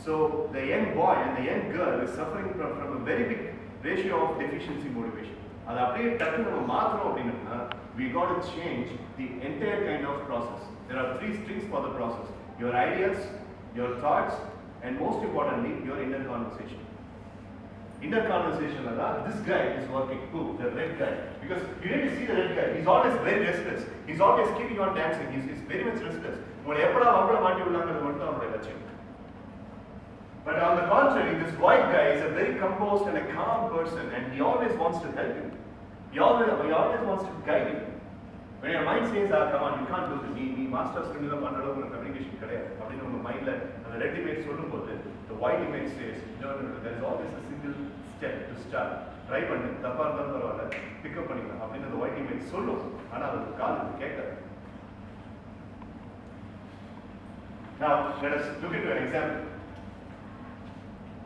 [SPEAKER 1] So the young boy and the young girl is suffering from a very big ratio of deficiency motivation. அதை அப்படியே டக்கு நம்ம மாற்றணும் அப்படின்னா we got to change the entire kind of process. There are 3 strings for the process: your ideas, your thoughts, and most importantly, your inner conversation. Inner conversation is that this guy is working. Who? The red guy. Because you need to see the red guy. He's always very restless. He's always keeping on dancing. He's very much restless. But on the contrary, this white guy is a very composed and a calm person, and he always wants to help you. He always wants to guide you. When your mind says, come on, you can't do this, you master communication, your mind, and the red image, the white image says, no, there is always a single step to start. Try to pick up the white image, now, let us look into an example.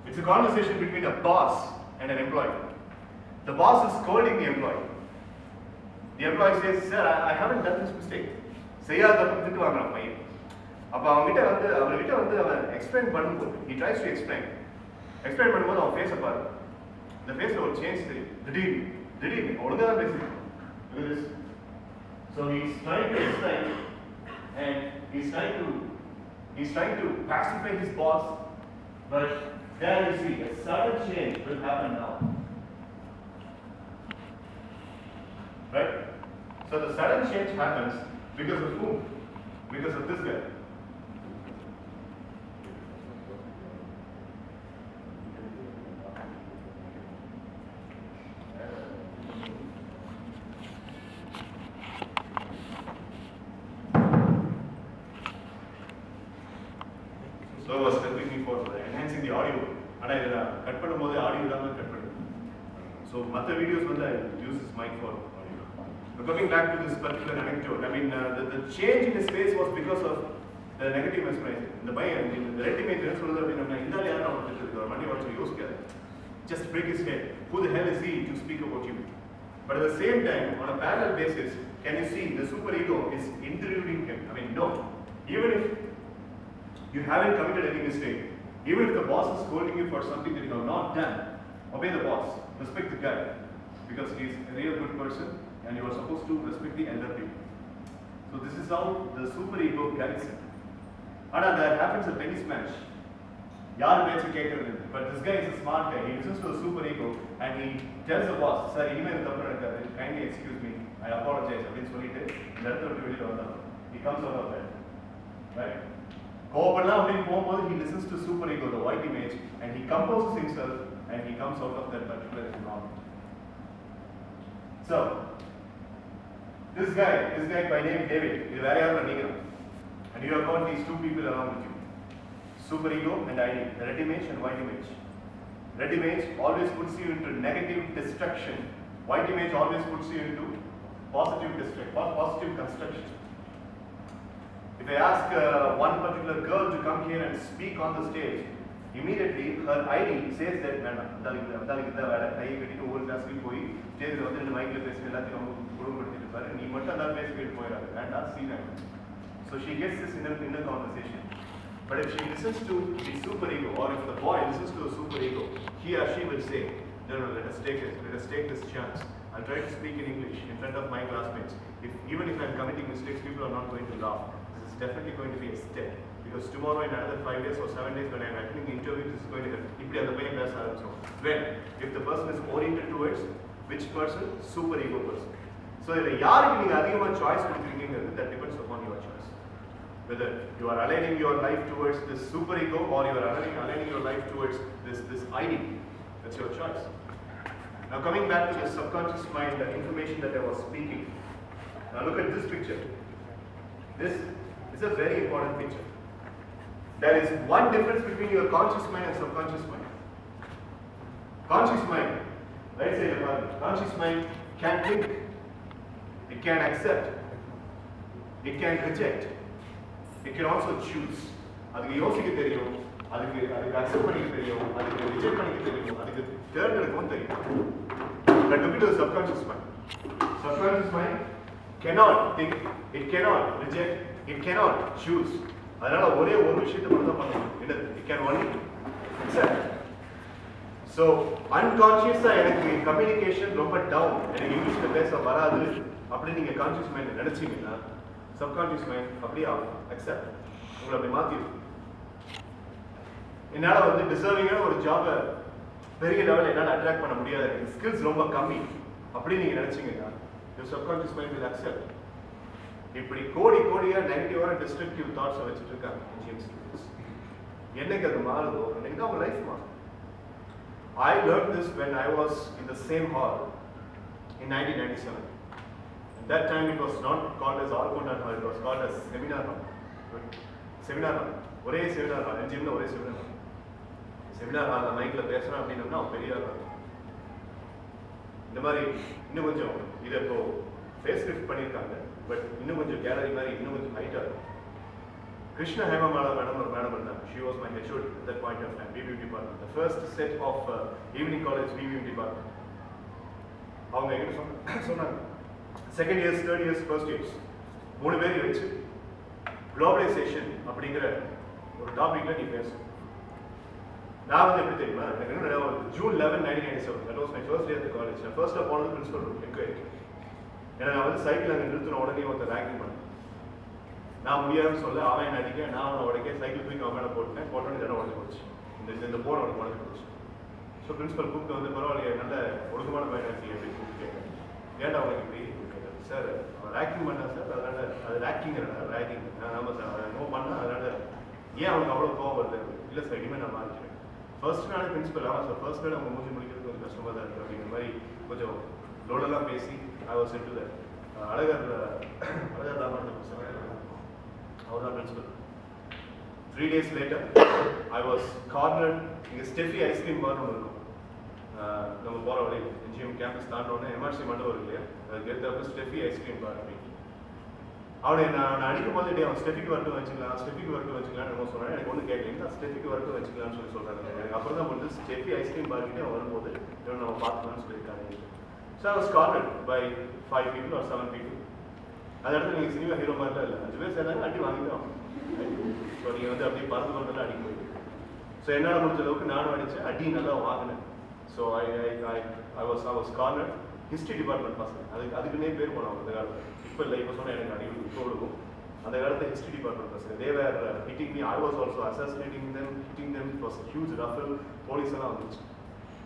[SPEAKER 1] It's a conversation between a boss and an employee. The boss is scolding the employee. The employee says, sir, I haven't done this mistake. Explain பண்ணும்போது he tries to explain பண்ணும்போது அவன் ஃபேஸை பாரு, இந்த ஃபேஸில் ஒரு change தெரியும். திடீர்னு ஒழுங்காக தான் பேசியிருக்கோம். Look at this. So he's trying to explain and he's trying to pacify his boss, but there you see a sudden change will happen now. Right? So the sudden change happens because of whom? Because of this guy. So I was looking for enhancing the audio, and I cut பண்ணும்போது audio இல்லாம cut பண்ணுவேன். So மற்ற videos வந்து I use this mic for audio. But coming back to this particular anecdote, I mean the change in his face was because of the negative mesmerizing. The red image என்ன சொல்றது அப்படின்னா இந்த யாரா வந்துட்டு ஒரு மணி watch யோசிக்காது. Just break his head. Who the hell is he to speak about you? But at the same time, on a parallel basis, can you see the super ego is intruding him? I mean, no. Even if you haven't committed any mistake, even if the boss is scolding you for something that you have not done, obey the boss, respect the guy, because he is a real good person, and you are supposed to respect the elder people. So this is how the super ego guides him. And that happens at tennis match. But this guy is a smart guy. He listens to the super ego and he tells the boss, sir, kindly excuse me, I apologize. He comes out of bed. Right? He listens to super ego, the white image, and he composes himself and he comes out of that particular environment. So, this guy by name David, and you have got these two people along with you. Super ego and ID, the red image and white image. Red image always puts you into negative destruction. White image always puts you into positive construction. If I ask one particular girl to come here and speak on the stage, immediately her ID says that so she gets this inner conversation. But if she listens to the super ego, or if the boy listens to the super ego, he or she will say, no, let us take this chance. I'll try to speak in English in front of my classmates. Even if I'm committing mistakes, people are not going to laugh. This is definitely going to be a step. Because tomorrow, in another 5 days or 7 days, when I'm attending the interview, this is going to help. When? If the person is oriented towards which person? Super ego person. So, if you have choice, that depends upon your choice. Whether you are aligning your life towards this super ego or you are aligning your life towards this ID. That's your choice. Now coming back to the subconscious mind, the information that I was speaking. Now look at this picture. This is a very important picture. There is one difference between your conscious mind and subconscious mind. Conscious mind, let's say conscious mind can think, it can accept, it can reject, it can also choose. அதுக்கு யோசிக்க தெரியும், அதுக்கு accept பண்ணிக்க தெரியும், அதுக்கு reject பண்ணிக்க தெரியும், அதுக்கு தேர்ந்தெடுக்கவும் தெரியும். But look into the subconscious mind. Subconscious mind cannot think, it cannot reject, it cannot choose. அதனால ஒரே ஒரு விஷயத்தை மட்டும் தான் பண்ண முடியும். என்னது? It can only accept. So unconscious எனக்கு கம்யூனிகேஷன் ரொம்ப டவுன், எனக்கு இங்கிலீஷ்ல பேச வராது அப்படி நீங்க கான்சியஸ் மைண்ட் நினைச்சீங்கன்னா சப்கான்சியஸ் மைண்ட் அப்படியே ஆகும், அக்செப்ட், உங்களை அப்படி மாத்திடும். என்னால் வந்து டிசர்விங்கான ஒரு ஜாபை பெரிய லெவலில் என்னால் அட்ராக்ட் பண்ண முடியாது, எனக்கு ஸ்கில்ஸ் ரொம்ப கம்மி அப்படின்னு நீங்கள் நினச்சிங்கன்னா you subconscious mind will accept. இப்படி கோடியாக நெகட்டிவான டிஸ்ட்ரக்டிவ் தாட்ஸை வச்சுட்டு இருக்காங்க இன்ஜினியரிங் ஸ்டூடெண்ட்ஸ். என்னைக்கு அது மாறுதோ அன்னைக்கு தான் அவங்க லைஃப் மாறும். I learned this when I was in the same hall in 1997. At that time it was not called as Argonauts hall, it was called as seminar hall. Seminar hall. ஒரே seminar hall, என்ஜிஎம்ல ஒரே seminar hall. Seminar ஹாலில் மைக்கில் பேசுகிறோம் அப்படின்னோம்னா அவன் பெரிய ஆள். இந்த மாதிரி இன்னும் கொஞ்சம் இதை இப்போ ஃபேஸ் லிஃப்ட் பண்ணியிருக்காங்க, பட் இன்னும் கொஞ்சம் கேலரி மாதிரி இன்னும் கொஞ்சம் ஹைட்டாக இருக்கும். கிருஷ்ண ஹேமமாலா மேடம் ஒரு மேடம் இருந்தாங்க. She was my HOD at that point of time, BBM department, the first set of evening college BBM department. அவங்க எங்கிட்ட சொன்னாங்க, second years, third years, first years 3 பேர் வச்சு குளோபலைசேஷன் அப்படிங்கிற ஒரு டாபிக்ல நீ பேச. நான் வந்து எப்படி தெரியுமா, எனக்கு என்ன June 11, 1997, that was my first day at the college. நான் ஃபர்ஸ்ட்டாக போனது பிரின்சிபல் ரூம் என்கொயரி. ஏன்னா நான் வந்து சைக்கிள் அங்கே நிறுத்தின உடனே ஒருத்தர் ரேங்கிங் பண்ணேன். நான் முடியாதுன்னு சொல்ல அவன் என்ன அடிக்க, நான் அவனை உடைக்க, சைக்கிள் தூக்கி அவன் மேலே போட்டோன்னு இடம் உடஞ்சி போச்சு. இந்த போன் அவனுக்கு உடஞ்சி போச்சு. ஸோ பிரின்சிபல் கூப்பிட்டு வந்து பரவாயில்லையே நல்ல ஒழுக்கமான பயனாச்சு அப்படின்னு கூப்பிட்டு கேட்க, ஏன்டா அவனுக்கு இப்படி கேட்குறேன். சார் அவன் ரேக்கிங் பண்ணா சார், அதனால அது ரேக்கிங் நான் ஆமாம் சார் அவன் நோ பண்ணா, அதனால ஏன் அவனுக்கு அவ்வளோ கோவம் வருது? இல்லை சார் இனிமேல் நான் மாறிக்கிறேன். ஃபர்ஸ்ட் நாள் பிரின்சிபல் ஆமாம் சார், ஃபர்ஸ்ட் நாள் அவங்க மூஞ்சி முடிக்கிறது கொஞ்சம் கஷ்டமாக தான் இருக்குது அப்படிங்கிற மாதிரி கொஞ்சம் லோடெல்லாம் பேசி I was into that. Alagar Thaman அவர் தான் principal. 3 days later I was cornered. இங்கே ஸ்டெஃபி ஐஸ்கிரீம் பார்னு ஒன்று இருக்கும், நம்ம போகிற வழி என்ஜிஎம் கேம்பஸ் தாண்டோடனே எம்ஆர்சி மட்டும் இருக்கு இல்லையா, அதுக்கு எடுத்தப்போ ஸ்டெஃபி ஐஸ்கிரீம் பார் அப்படின்னு. அவனை நான் அடிக்கும் போது அவன் ஸ்டெஃபிக்கு வரட்டும் வச்சுக்கலாம், ஸ்டெஃபிக்கு வரட்டும் வச்சுக்கலான்னு என்ன சொன்னேன். எனக்கு ஒன்றும் கேட்கல, ஸ்டெஃபிக்கு வரட்டும் வச்சுக்கலான்னு சொல்கிறாங்க. எனக்கு அப்புறம் தான் வந்து ஸ்டெஃபி ஐஸ்கிரீம் பார்க்கிட்டே வரும்போது இவன் நம்ம பார்த்துக்கலாம்னு சொல்லியிருக்காங்க. So I was cornered by 5 people or 7 people. அந்த இடத்துல நீங்கள் சினிமா ஹீரோ மாதிரிலாம் இல்லை, 5 பேர் சேர்ந்தாங்க, அடி வாங்கிட்டோம். ஸோ நீங்கள் வந்து அப்படியே பறந்து கொண்டெல்லாம் அடிக்க போயிட்டு. ஸோ என்னால் முடிஞ்ச அளவுக்கு நானும் அடித்தேன், அடி நல்லா வாங்கினேன். So I was cornered. History department பசங்க, அதுக்குன்னே பேர் போனோம் அந்த காலத்தில். இப்போ இல்லை, இப்போ சொன்னால் எனக்கு அடி இப்போ இருக்கும். அந்த காலத்தில் ஹிஸ்ட்ரி டிபார்ட்மெண்ட் பசங்க, they were hitting me. I was also assassinating them, hitting them. It was a huge ruffle. Police எல்லாம் வந்துச்சு.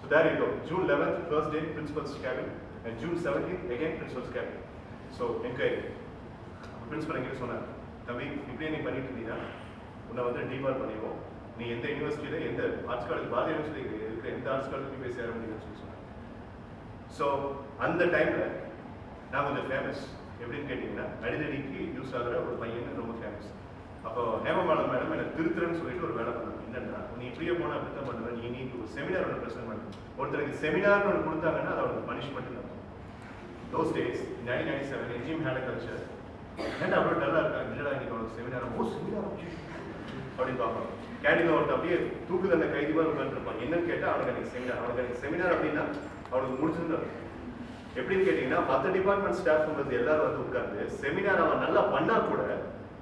[SPEAKER 1] So there you go. June 11th, first day, principal's cabin, and June 17th, again principal's cabin. So enquiry. Principal எங்கிட்ட சொன்னார், தம்பி இப்படியே நீ பண்ணிட்டு இருந்தீங்கன்னா உன்னை வந்து டிபார்ட் பண்ணிடுவோம். நீ எந்த யூனிவர்சிட்டியில் எந்த ஆர்ட்ஸ் காலேஜ், பாரதிய யூனிவர்சிட்டி இருக்கிற எந்த ஆர்ட்ஸ் காலேஜ் போய் சேர முடியும்னு சொல்லி சொன்னாங்க. ஸோ அந்த டைமில் நான் கொஞ்சம் ஃபேமஸ். எப்படின்னு கேட்டிங்கன்னா அடிதடிக்கு யூஸ் ஆகிற ஒரு பையன் ரொம்ப ஃபேமஸ். அப்போ ஹேமமாலா மேடம் எனக்கு திருத்துறேன்னு சொல்லிட்டு ஒரு வேலை பண்ணாங்க. என்னென்னா நீ இப்படியே போனால் அப்படி தான் பண்ணுவேன், நீ ஒரு செமினார் ஒன்று ப்ரெசென்ட் பண்ணணும். ஒருத்தருக்கு செமினார்னு ஒன்று கொடுத்தாங்கன்னா அது அவருக்கு பனிஷ்மெண்ட் தான். Those days, in 1997, NGM had a culture. ஏன்னா அவ்வளோ டல்லாக இருக்காங்க, இல்லைடா இன்னைக்கு அவனுக்கு செமினார் அப்படின்னு பார்ப்பாங்க. கேண்டீனில் ஒருத்தர் அப்படியே தூக்குது அந்த கைதி மாதிரி உட்காந்துருப்பான். என்னன்னு கேட்டால் அவனுக்கு எனக்கு செமினார் அப்படின்னா அவனுக்கு முடிச்சிருந்தாரு. எப்படின்னு கேட்டிங்கன்னா மற்ற டிபார்ட்மெண்ட் ஸ்டாஃப் எல்லாரும் வந்து உட்காந்து செமினார் அவன் நல்லா பண்ணா கூட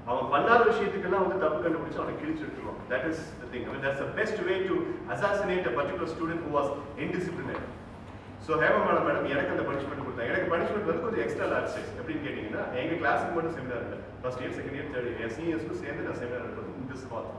[SPEAKER 1] அவன் பண்ணாத விஷயத்துக்கெல்லாம் வந்து தப்பு கண்டுபிடிச்சு அவனை கிழிச்சு விட்டுருவான். That is the thing. I mean, that's the best way to assassinate a particular student who was indisciplined. So Hemamala madam எனக்கு அந்த பனிஷ்மெண்ட் கொடுத்தாங்க. எனக்கு பனிஷ்மெண்ட் வந்து கொஞ்சம் எக்ஸ்ட்ரா லார்ஜ் சைஸ். எப்படின்னு கேட்டிங்கன்னா எங்கள் கிளாஸுக்கு மட்டும் செமினார் இல்லை, first year, second year, third year, சீனியர்ஸ்க்கும் சேர்ந்து நான் செமினார் எடுப்பது இந்த spot.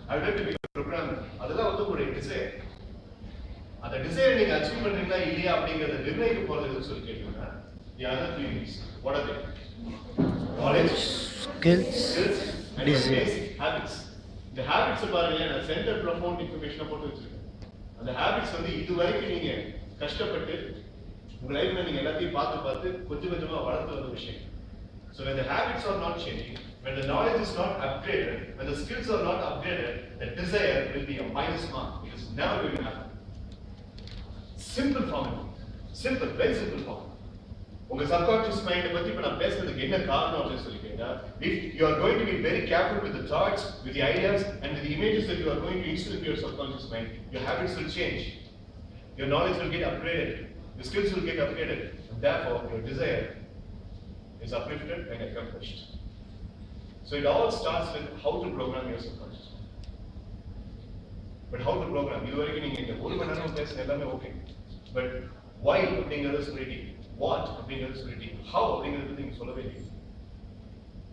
[SPEAKER 1] I would like to become a programmer. அதெல்லாம் வந்து ஒரு டிசைர். அந்த டிசைர் நீங்க அச்சீவ் பண்றீங்களா இல்லையா அப்படிங்கறத நிர்ணயிக்க போறது எதுன்னு சொல்லி கேட்டீங்கன்னா the other three things. What are they? Knowledge, skills, and basic habits. இந்த ஹேபிட்ஸ் பாருங்க, நான் சென்டர் ப்ரொஃபவுண்ட் இன்ஃபர்மேஷனை போட்டு வச்சிருக்கேன். அந்த ஹேபிட்ஸ் வந்து இது வரைக்கும் நீங்க கஷ்டப்பட்டு உங்க லைஃப்ல நீங்க எல்லாத்தையும் பார்த்து கொஞ்சம் கொஞ்சமா வளர்த்து வந்த விஷயம். So when the habits are not changing, when the knowledge is not upgraded, when the skills are not upgraded, the desire will be a minus mark. It is never going to happen. Simple formula. Simple, very simple formula. உங்க subconscious mind பத்தி இப்ப நான் பேசுறதுக்கு என்ன காரணம் அப்படின்னு சொல்லி கேட்டா, if you are going to be very careful with the thoughts, with the ideas and with the images that you are going to instill into your subconscious mind, your habits will change. Your knowledge will get upgraded. Your skills will get upgraded. And therefore, your desire is uplifted and accomplished. So it all starts with how to program your subconscious mind. But how to program? இது வரைக்கும் நீங்க இந்த ஒரு மணி நேரம் பேசுன எல்லாமே okay. But why அப்படிங்கறத சொல்லிட்டீங்க. What அப்படிங்கறத சொல்லிட்டீங்க. How அப்படிங்கறத நீங்க சொல்லவே இல்லை.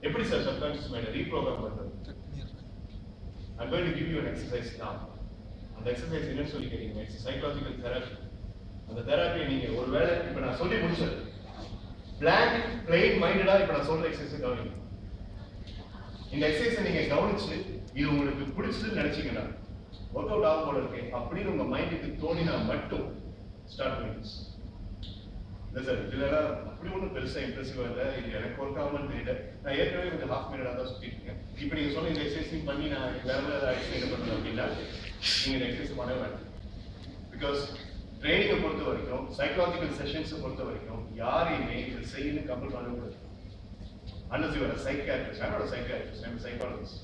[SPEAKER 1] எப்படி சார் subconscious mind reprogram பண்றது? I'm going to give you an exercise now. அந்த எக்ஸசைஸ் என்னன்னு சொல்லி கேட்டீங்க. It's psychological therapy. அந்த தெரபியை நீங்க ஒருவேளை இப்ப நான் சொல்லி முடிச்சது blank plain minded-ஆ இப்ப நான் சொல்ற எக்ஸசைஸ் கவனிங்க. இந்த எக்ஸசைஸை நீங்க கவனிச்சு இது உங்களுக்கு பிடிச்சதுன்னு நினைச்சீங்கன்னா ஒர்க் அவுட் ஆகும் போல இருக்கு அப்படின்னு உங்க மைண்டுக்கு தோணினா மட்டும் ஸ்டார்ட் பண்ணுங்க. இல்லை சார் இதெல்லாம் அப்படி ஒன்றும் பெருசாக இம்ப்ரெசிவாக இல்லை, இது எனக்கு ஒர்க் ஆகும்னு தெரியல, நான் ஏற்கனவே கொஞ்சம் ஹாஃப் மினிட்டாக தான் சுற்றிட்டு இருக்கேன், இப்போ நீங்கள் சொன்ன இந்த எக்ஸசைஸையும் பண்ணி நான் வேற ஏதாவது எக்ஸசைஸ் பண்ணுறேன் அப்படின்னா நீங்கள் இந்த எக்ஸசைஸ் பண்ணவே வேண்டாம். பிகாஸ் ட்ரைனிங்கை பொறுத்த வரைக்கும் சைக்கலாஜிக்கல் செஷன்ஸை பொறுத்த வரைக்கும் யாரையுமே இதை செய்யணும் கம்பல் பண்ணவே கூடாது. Unless you are a psychiatrist. I'm not a psychiatrist, I'm a psychologist.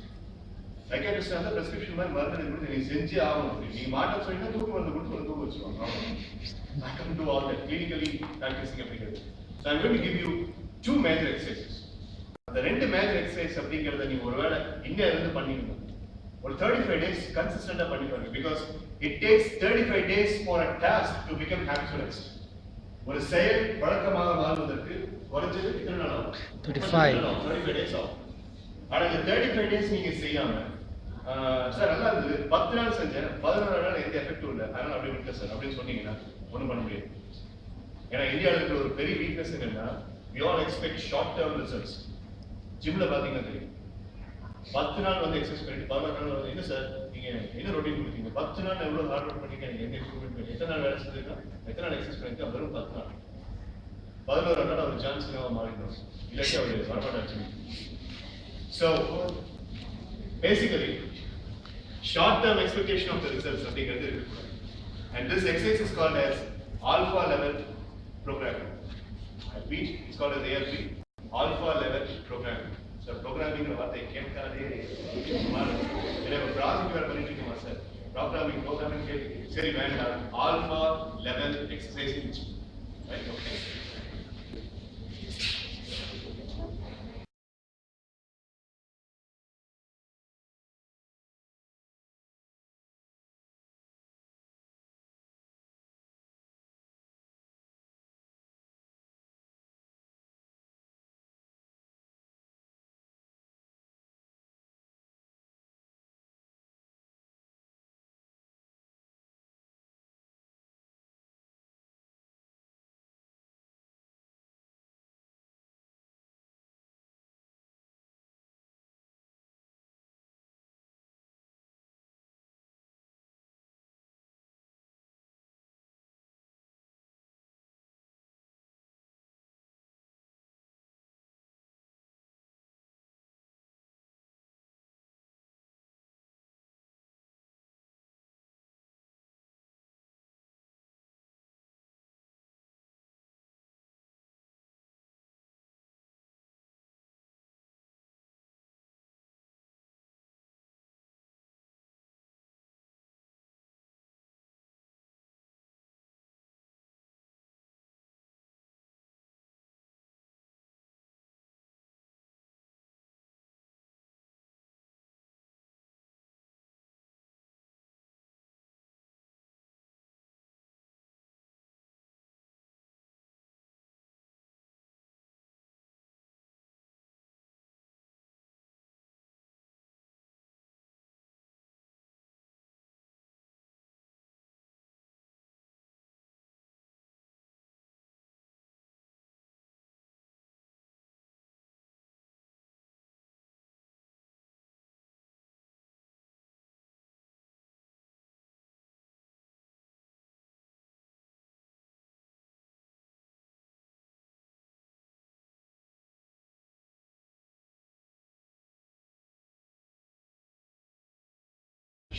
[SPEAKER 1] Psychiatrist வந்து prescription மாதிரி மருந்து கொடுத்து நீ செஞ்சே ஆகணும். நீங்க மாட்ட சொன்னீங்கன்னா தூக்கு மருந்து கொடுத்து தூக்க வச்சுருவாங்க. I can do all that clinically practicing அப்படிங்கிறது. So I'm going to give you two major exercises. அந்த ரெண்டு மேஜர் எக்ஸசைஸ் அப்படிங்கிறத நீங்க ஒருவேளை இந்தியா இருந்து பண்ணிக்கணும். ஒரு 35 days கன்சிஸ்டண்டா பண்ணி பாருங்க. Because it takes 35 days for a task to become habitualized. ஒரு செயல் பழக்கமாக மாறுவதற்கு குறைஞ்சது எத்தனை நாள் ஆகும்? 35 days ஆகும். ஆனா இந்த 35 days நீங்க செய்யாம சார் நல்லா இருந்தது 10 நாள் செஞ்சேன் 11 நாள் எந்த எஃபெக்டும் இல்லை அதனால அப்படி விட்டு சார் அப்படின்னு சொன்னீங்கன்னா ஒன்றும் பண்ண முடியாது. ஏன்னா இந்தியாவில் இருக்கிற ஒரு பெரிய வீக்னஸ் என்னன்னா we all expect short term results. ஜிம்ல பாத்தீங்கன்னா தெரியும் 10 நாள் வந்து எக்ஸசைஸ் பண்ணிட்டு 11 நாள் வந்து என்ன சார் நீங்க என்ன ரொட்டீன் கொடுத்தீங்க 10 நாள் எவ்வளவு ஹார்ட் ஒர்க் பண்ணிருக்கீங்க நீங்க எந்த இம்ப்ரூவ்மெண்ட் பண்ணி எத்தனை நாள் வேலை செஞ்சிருக்கா எத்தனை நாள் எக்ஸசைஸ் பண்ணிருக்கா வெறும் 10 நாள் 11 நாள் அவர் ஜான்சனாக மாறிடும் இல்லாட்டி அவர் வரமாட்டாச்சு. So basically short term expectation of the results அப்படிங்கிறது இருக்கு. And this exercise is called as alpha level programming. I repeat, it's called as ALP, alpha level programming. So programming வார்த்தை கேட்காதே என்ன ப்ராஜெக்ட் வேற பண்ணிட்டு இருக்கோமா சார் programming சரி வேண்டாம் alpha level exercise right okay.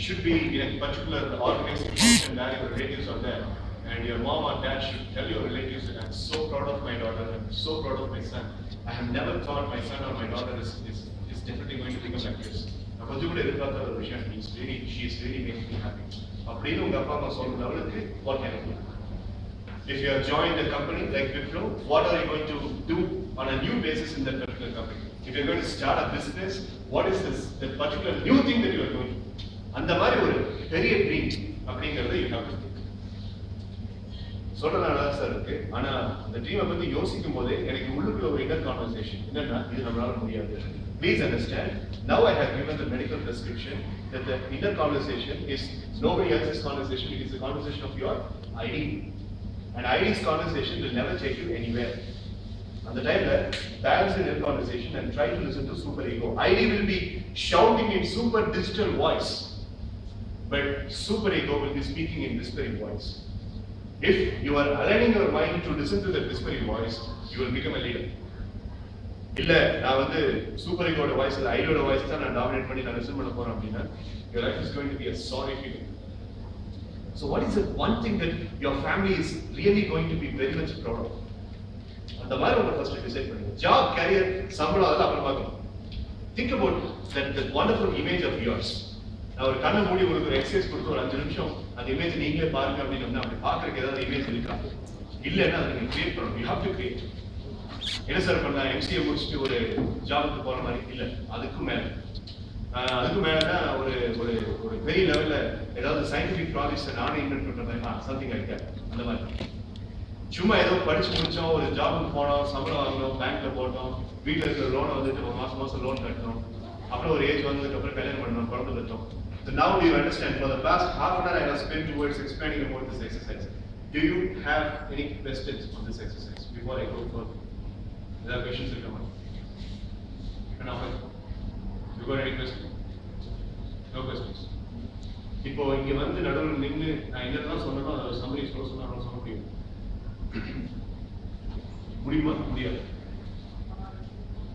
[SPEAKER 2] should be in a particular organizing function where your relatives are there, and your mom or dad should tell your relatives that I'm so proud of my daughter, I'm so proud of my son. I have never thought my son or my daughter is definitely going to become like this. கொஞ்சம் கூட எதிர்பார்த்த ஒரு விஷயம், she is really making me happy. அப்படின்னு உங்க அப்பா அம்மா சொல்ற லெவலுக்கு what can I do? If you have joined a company like Wipro, what are you going to do on a new basis in that particular company? If you're going to start a business, what is the particular new thing that you are going to do? அந்த மாதிரி ஒரு பெரிய dream அப்படிங்கறத you have to think. சொல்ல நல்லா sir இருக்கு, ஆனா அந்த ட்ரீமை பத்தி யோசிக்கும் போதே எனக்கு உள்ளுக்குள்ள ஒரு inner conversation என்னன்னா இது நம்மளால முடியாது. Please understand, now I have given the medical prescription that the inner conversation is nobody else's conversation, it is the conversation of your ID. And ID's conversation will never take you anywhere. At the time that balance in your conversation and try to listen to super ego. ID will be shouting in super digital voice, but super ego will be speaking in whispering voice. If you are aligning your mind to listen to that whispering voice, you will become a leader. இல்ல நான் வந்து super ஈகோட voice இல்ல ஐடியோட voice தான் நான் dominate பண்ணி நான் listen பண்ண போறேன் அப்படின்னா your life is going to be a sorry feeling. So what is the one thing that your family is really going to be very much proud of? அந்த மாதிரி உங்க ஃபர்ஸ்ட் டிசைட் பண்ணுங்க. Job, career, சம்பளம் அதெல்லாம் அப்புறம் பார்க்கலாம். Think about that wonderful image of yours. நான் ஒரு கண்ணை மூடி உங்களுக்கு ஒரு எக்ஸசைஸ் கொடுத்து ஒரு 5 நிமிஷம் அந்த இமேஜ் நீங்களே பாருங்க அப்படின்னு அப்படி பார்க்கறதுக்கு ஏதாவது இமேஜ் இருக்கா? இல்லைன்னா அதை நீங்க கிரியேட் பண்ணணும். You have to create. என்ன சார் பண்ண எம்சிஏ முடிச்சுட்டு ஒரு ஜாபுக்கு போற மாதிரி இல்ல, அதுக்கு மேலதான் ஒரு ஒரு ஒரு பெரிய லெவல்ல ஏதாவது சயின்டிபிக் ப்ராஜெக்ட்ஸ் நானே இன்வென்ட் பண்றேன், சம்திங் லைக் தட். அந்த மாதிரி சும்மா ஏதோ படிச்சு முடிச்சோம், ஒரு ஜாபுக்கு போனோம், சம்பளம் வாங்கணும், பேங்க்ல போட்டோம், வீட்டுல இருக்கிற லோனை வந்துட்டு மாசம் லோன் கட்டணும், அப்புறம் ஒரு ஏஜ் வந்ததுக்கு அப்புறம் கல்யாணம் பண்ணணும், குழந்தை பெற்றோம். So now do you understand? For the past half an hour I have spent towards explaining about this exercise. Do you have any questions on this exercise before I go further? There are questions that come up. You got any questions? No questions. இப்போ இங்க வந்து நடுவில் நின்று நான் என்னதான் சொன்னனோ அதை summary சொல்ல முடியும். முடியுமா? முடியாது.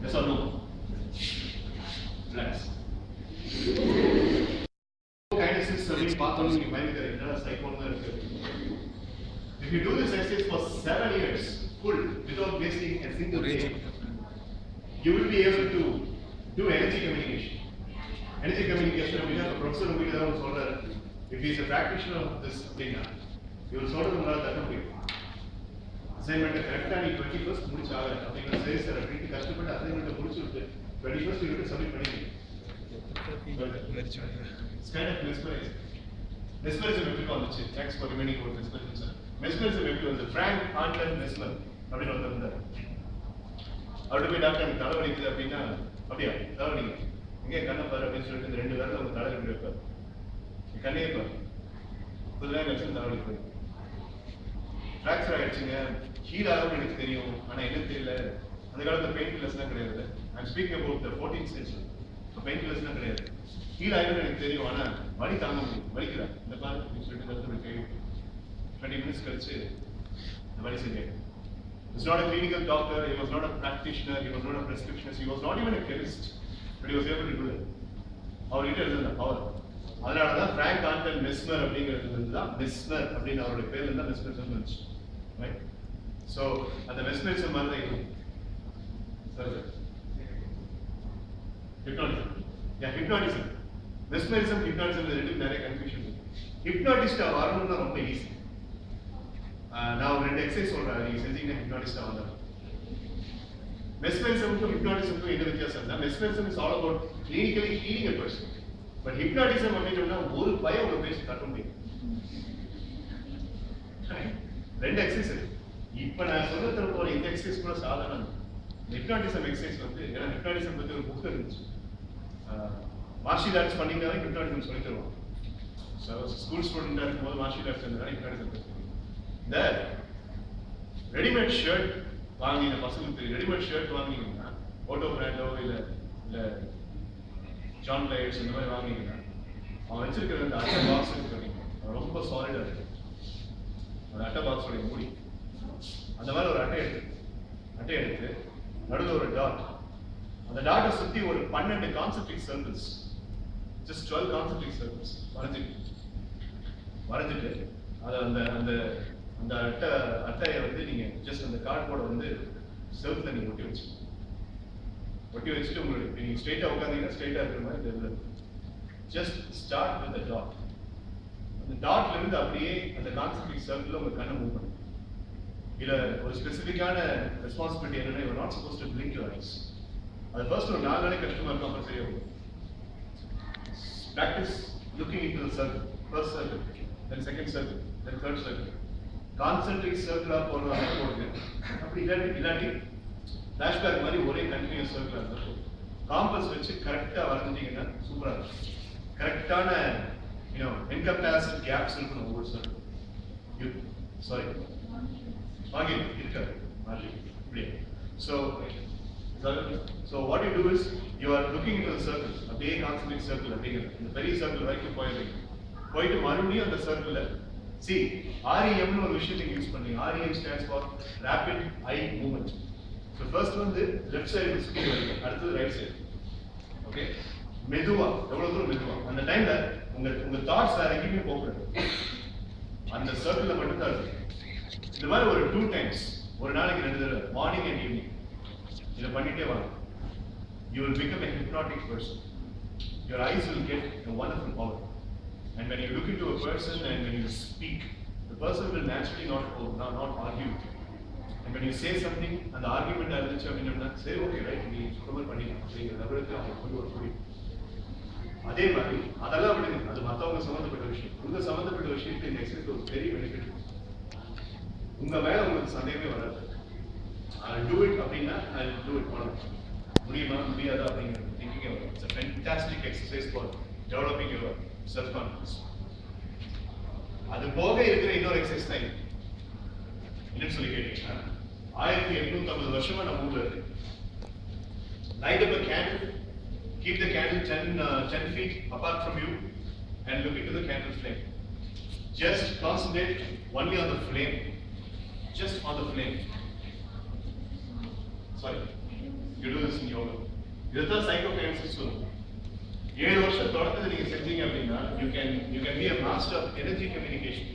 [SPEAKER 2] Yes or no? Relax. Kinesis சொல்லி பார்த்தோம் நீங்க மைண்ட்ல என்னடா சைக்கோன்னு தான் இருக்கு. If you do this exercise for 7 years full without wasting a single day, you will be able to do energy communication. Energy communication அப்படின்னா professor உங்களுக்கு ஏதாவது சொல்றாரு, if he is a practitioner of this அப்படின்னா இவர் சொல்றது உங்களால தட்ட முடியும். அசைன்மெண்ட் கரெக்டா நீ 21st முடிச்சாக அப்படிங்கிற சரி சார் அப்படின்னு கஷ்டப்பட்டு அசைன்மெண்ட் முடிச்சுட்டு 21st யூனிட் சப்மிட் பண்ணிடுங்க. It's kind of mesmerizing. Mesmerism எப்படி வந்துச்சு? Thanks for reminding about mesmerism, sir. Mesmerism எப்படி வந்து? Frank Anton Mesmer அப்படின்னு ஒருத்தர் இருந்தார். அவர்கிட்ட போய் டாக்டர் எனக்கு தலை வலிக்குது அப்படின்னா, அப்படியா தலைவலிங்க எங்கே கண்ணை பாரு அப்படின்னு சொல்லிட்டு இந்த 2 விரல அவங்க தலை ரெண்டு வைப்பார். கண்ணையே பாரு, கொஞ்ச நேரம் கழிச்சு தலைவலிக்கு போய் ஃப்ராக்சர் ஆயிடுச்சுங்க, ஹீல் ஆகும்னு எனக்கு தெரியும், ஆனா என்ன தெரியல. அந்த காலத்துல பெயின் கில்லர்ஸ்லாம் கிடையாது. I'm speaking about the 14th century. Pain கில்லர்ஸ்லாம் கிடையாது. ஹீல் ஆகும்னு எனக்கு தெரியும், ஆனா வலி தாங்க முடியும், வலிக்குதா இந்த பாரு அப்படின்னு சொல்லிட்டு கருத்து கை 20 minutes கழிச்சு இந்த வலி சரியாயிடும். He's not a clinical doctor, he was not a practitioner, he was not a prescriptionist, he was not even a chemist, but he was able to do it. அவர்கிட்ட இருந்த பவர். அதனாலதான் பிராங்க் ஆண்டன் மெஸ்மர் அப்படிங்கிறது தான் Mesmer அப்படின்னு அவருடைய பேர்ல இருந்தா mesmerism வந்துச்சு. ரைட்? சோ அந்த மெஸ்மரிசம் மாதிரி தான் இருக்கும். சரி, ஹிப்னாட்டிசம். ஹிப்னாட்டிசம், மெஸ்மரிசம், ஹிப்னாட்டிசம் ரெண்டு நிறைய கன்ஃபியூஷன் இருக்கு. ஹிப்னாட்டிஸ்டா வரணும்னா ரொம்ப ஈஸி. நான் ஒரு 2 எக்ஸசைஸ் சொல்றேன், நீங்க செஞ்சீங்கன்னா ஹிப்னாட்டிஸ்டா வந்துடும். மெஸ்மரிசமுக்கும் ஹிப்னாட்டிசமுக்கும் என்ன வித்தியாசம்னா, mesmerism is all about clinically healing a person. But hypnotism அப்படின்னா ஒரு பயம் ஒரு பேசி தட்ட முடியும். 2 எக்ஸசைஸ். இப்ப நான் சொல்ல தர போற இந்த எக்ஸசைஸ் கூட சாதாரணம். ஹிப்னாட்டிசம் எக்ஸசைஸ் வந்து ஏன்னா ஹிப்னாட்டிசம் பத்தி ஒரு புக் இருந்துச்சு. மார்ஷியல் ஆர்ட்ஸ் பண்ணீங்கன்னாலே ஹிப்னாட்டிசம் சொல்லி தருவாங்க. ஸ்கூல் ஸ்டூடெண்டா இருக்கும்போது மார்ஷியல் ஆர்ட்ஸ் இருந்தாலும் ஹிப்னாட்டிசம் பத்தி. இந்த ரெடிமேட் ஷர்ட் வாங்கின பசங்களுக்கு தெரியும். ரெடிமேட் ஷர்ட் வாங்கினீங்கன்னா ஓட்டோ பிராண்டோ இல்ல ஜான் லைட்ஸ் இந்த மாதிரி வாங்கினீங்கன்னா அவன் வச்சிருக்கிற அந்த அட்டை பாக்ஸ் இருக்கு, ரொம்ப சாலிடா இருக்கு அந்த அட்டை பாக்ஸோட மூடி. அந்த மாதிரி ஒரு அட்டை எடுத்து நடுவில் ஒரு டாட், அந்த டாட்டை சுத்தி ஒரு 12 concentric circles just 12 concentric circles. வரைஞ்சிட்டு அதை அந்த அட்டையை வந்து நீங்க ஜஸ்ட் அந்த கார்ட்போர்டை வந்து செவுத்துல நீங்க ஒட்டி வச்சுட்டு உங்களுக்கு நீங்க ஸ்ட்ரெயிட்டா உட்காந்தீங்கன்னா ஸ்ட்ரெயிட்டா இருக்கிற மாதிரி தெரியல. Just start with a dot. அந்த டாட்ல இருந்து அப்படியே அந்த கான்சென்ட்ரிக் சர்க்கிள்ல உங்க கண்ணை மூவ் பண்ணுங்க. இதுல ஒரு ஸ்பெசிபிக்கான ரெஸ்பான்சிபிலிட்டி என்னன்னா, you are not supposed to blink your eyes. அது ஃபர்ஸ்ட் ஒரு 4 நாளைக்கு கஷ்டமா இருக்கும், அப்புறம் சரியா வரும். Practice looking into the circle. First circle, then second circle, then third circle. Concentric circle போடுங்க. அப்படி இல்லாட்டி flashback மாதிரி ஒரே கண்டினியூஸ் சர்க்கிள் இருக்கும். காம்பஸ் வச்சு கரெக்டா வரைஞ்சிட்டீங்கன்னா சூப்பரா இருக்கும். கரெக்டான encompassed gaps இருக்கணும் ஒவ்வொரு சர்க்கிள். சாரி வாங்கி இருக்காது மார்ஜின் இப்படியே. So what you do is you are looking into the circle, அப்படியே concentric circle அப்படிங்கிற இந்த பெரிய சர்க்கிள் வரைக்கும் போயிட்டு மறுபடியும் அந்த சர்க்கிள்ல see REM னு ஒரு விஷயத்தை யூஸ் பண்ணி, REM stands for rapid eye movement. So first வந்து left side சுத்தி வருது, அடுத்தது ரைட் சைடு. ஓகே, மெதுவா எவ்வளவு தூரம் மெதுவா அந்த டைம்ல உங்க தாட்ஸ் வேற எங்கேயுமே போகக்கூடாது, அந்த சர்க்கிள்ல மட்டும் தான் இருக்கு. இந்த மாதிரி ஒரு 2 times, ஒரு நாளைக்கு 2 தடவை, மார்னிங் அண்ட் ஈவினிங் இதை பண்ணிட்டே வாங்க. You will become a hypnotic person. Your eyes will get a wonderful power. And when you look into a person and when you speak, the person will naturally not argue with you. And when you say something, and the argument இருந்துச்சு அப்படின்னா சரி okay right நீ சுத்தமாக பண்ணிடலாம் அப்படிங்கிற லெவலுக்கு அவங்க கொண்டு வர முடியும். அதே மாதிரி அதெல்லாம் விடுங்க, அது மற்றவங்க சம்மந்தப்பட்ட விஷயம். உங்க சம்மந்தப்பட்ட விஷயத்துக்கு இந்த எக்ஸசைஸ் ஒரு பெரிய பெனிஃபிட். உங்க மேல உங்களுக்கு சந்தேகமே வராது. I'll do it அப்படின்னா I'll do it பண்ணலாம், முடியுமா முடியாதா அப்படிங்கிற திங்கிங்கே வரும். It's a fantastic exercise for developing your self confidence. அது போக இருக்கிற இன்னொரு எக்ஸசைஸ் தான் என்னன்னு சொல்லி கேட்டீங்கன்னா, 1850 வருஷமா நம்ம ஊர்ல இருக்கு. Light up a candle, keep the candle 10 feet apart from you and look into the candle flame. Just concentrate only on the flame, just on the flame. Sorry, you do this in yoga. இதுதான் சைக்கோகைனசிஸ் சொல்லுவோம். 7 வருஷம் தொடர்ந்து நீங்க செஞ்சீங்க அப்படின்னா you can be a master of energy communication.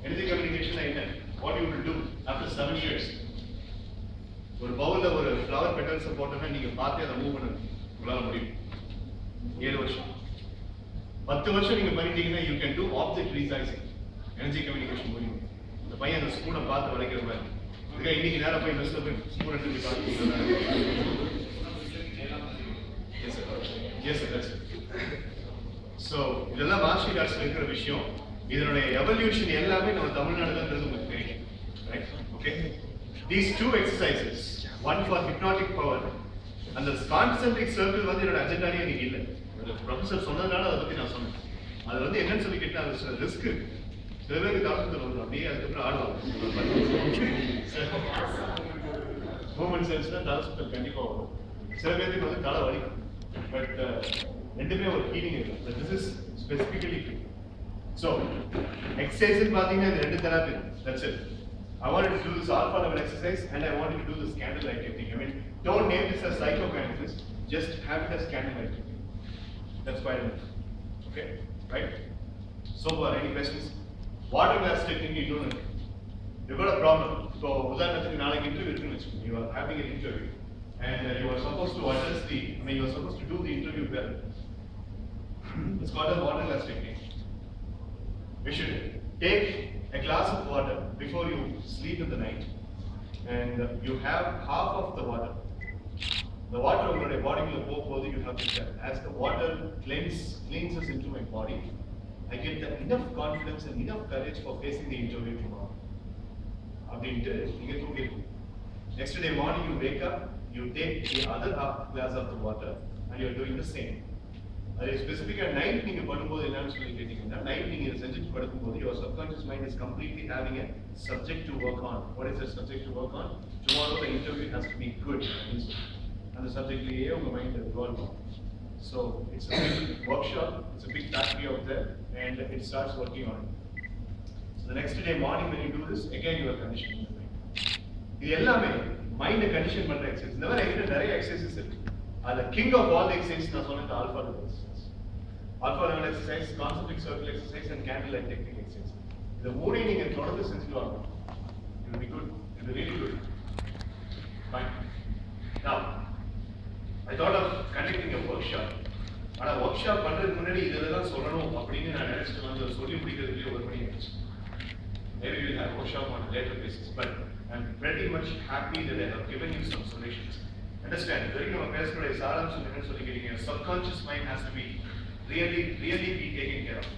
[SPEAKER 2] Energy communication என்ன? What you will do after 7 years? ஒரு பவுல்ல ஒரு ஃப்ளவர் பெட்டல்ஸ் போட்டோம்னா நீங்க பார்த்து அதை மூவ் பண்ண உங்களால முடியும். 7 வருஷம் 10 வருஷம் நீங்க பண்ணிட்டீங்கன்னா you can do object resizing. Energy communication முடியும். அந்த பையன் அந்த ஸ்பூனை பார்த்து வளைக்கிற மாதிரி. இதுக்கு இன்னைக்கு நேரம் போய் மெஸ்ல போய் ஸ்பூன் எடுத்து பார்த்து Yes, sir, that's it. So, இதெல்லாம் மார்ஷியல் ஆர்ட்ஸ்ல இருக்கிற விஷயம். இதனுடைய எவல்யூஷன் எல்லாமே நம்ம தமிழ்நாடுலன்றது உங்களுக்கு தெரியும். Right? Okay? These 2 exercises, one for hypnotic power and the concentric circle வந்து என்னோட அஜெண்டாலே இன்னைக்கு இல்ல. ப்ரொஃபசர் சொன்னதுனால அதை பத்தி நான் சொன்னேன். அது வந்து என்னன்னு சொல்லி கேட்டா அது ரிஸ்க். சில பேருக்கு டாக்டர் சொல்லுவாங்க அப்படியே அதுக்கப்புறம் ஆடுவாங்க. மூமெண்ட் சென்ஸ்ல டாக்டர் கண்டிப்பா வரும். சில பேருக்கு வந்து தலை வலிக்கும். But ரெண்டுமே ஒரு ஹீலிங் இருக்கு. This is specifically free. So exercise பாத்தீங்கன்னா இந்த ரெண்டு therapy. That's it. I wanted to do this alpha level exercise and I wanted to do this candlelight technique. I mean, don't name this as psychokinesis. Just have it as candlelight technique. That's quite enough. Okay, right? So far, any questions? Water glass technique you don't know. You've got a problem. So உதாரணத்துக்கு நாளைக்கு interview இருக்குன்னு வச்சுக்கோங்க. You are having an interview. And you are supposed to address you are supposed to do the interview well. It's called a water glass technique. We should take a glass of water before you sleep in the night, and you have half of the water. The water over your body will go, you have to check. As the water cleanses into my body, I get enough confidence and enough courage for facing the interview tomorrow. Next day morning you wake up, you take the other half glass of the water and you are doing the same. That is specific at night நீங்க பண்ணும்போது என்னன்னு சொல்லி கேட்டீங்கன்னா, night நீங்க இதை செஞ்சுட்டு படுக்கும்போது your subconscious mind is completely having a subject to work on. What is the subject to work on? Tomorrow the interview has to be good. And the subject liye unga mind involved. So it's a big workshop, it's a big factory out there and it starts working on it. So the next day morning when you do this, again you are conditioning the mind. இது எல்லாமே mind condition பண்ற exercise. இந்த மாதிரி என்கிட்ட நிறைய exercises இருக்கு. அது king of all exercise நான் சொன்னது alpha level exercise. alpha level exercise, concentric circle exercise, and candlelight technique exercise. The morning you can தொடர்ந்து செஞ்சுட்டு வாங்க. It will be good. It will be really good. Fine. Now, I thought of conducting a workshop. ஆனா workshop பண்றதுக்கு முன்னாடி இதெல்லாம் சொல்லணும் அப்படின்னு நான் நினைச்சிட்டு வந்து சொல்லி முடிக்கிறதுலயே ஒரு மணி ஆயிடுச்சு. Maybe we'll have workshop on a later basis, but I'm pretty much happy that I have given you some solutions. Understand, during our class today, your subconscious mind has to be really be taken care of.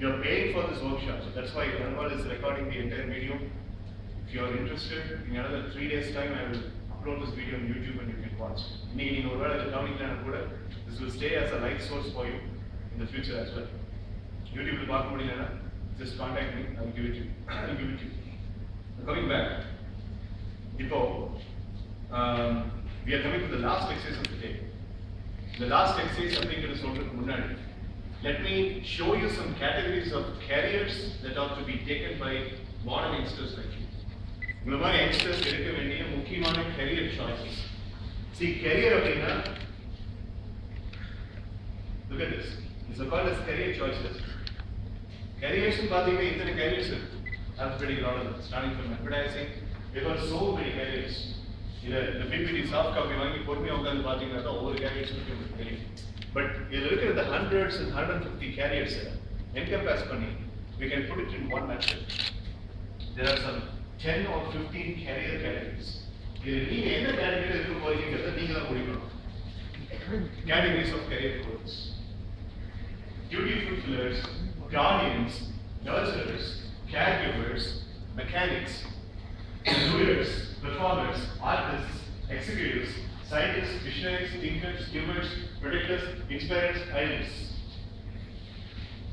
[SPEAKER 2] You're paying for this workshop, so that's why Anwar is recording the entire video. If you are interested, in another 3 days' time, I will upload this video on YouTube and you can watch. This will stay as a light source for you in the future as well. YouTube will பார்க்க முடியலனா just contact me, I will give it to you. Coming back, we are coming to the last exercise of the day. The last exercise அப்படிங்கிறது சொல்றதுக்கு முன்னாடி let me show you some categories of careers that are to be taken by modern youngsters like you. உங்கள மாதிரி youngsters எடுக்க வேண்டிய முக்கியமான career choices. See, career அப்படின்னா look at this. These are called as career choices. Careers பாத்தீங்கன்னா இத்தனை careers இருக்கு. That's pretty lot of them. Starting from advertising, there are so many careers. இந்த PPT soft copy வாங்கி பொறுமையா உட்கார்ந்து பாத்தீங்கன்னா ஒவ்வொரு careers உங்களுக்கு தெரியும். But இதுல இருக்கிற the hundreds and 150 careers encompass பண்ணி we can put it in one method. There are some 10 or 15 career categories. இது நீங்க என்ன category இருக்க போறீங்கங்கறத நீங்க தான் முடிக்கணும். Categories of career goals. Duty fulfillers, guardians, nurturers, caregivers, mechanics, doers, performers, artists, executives, scientists, visionaries, thinkers, givers, protectors, inspirers, idealists.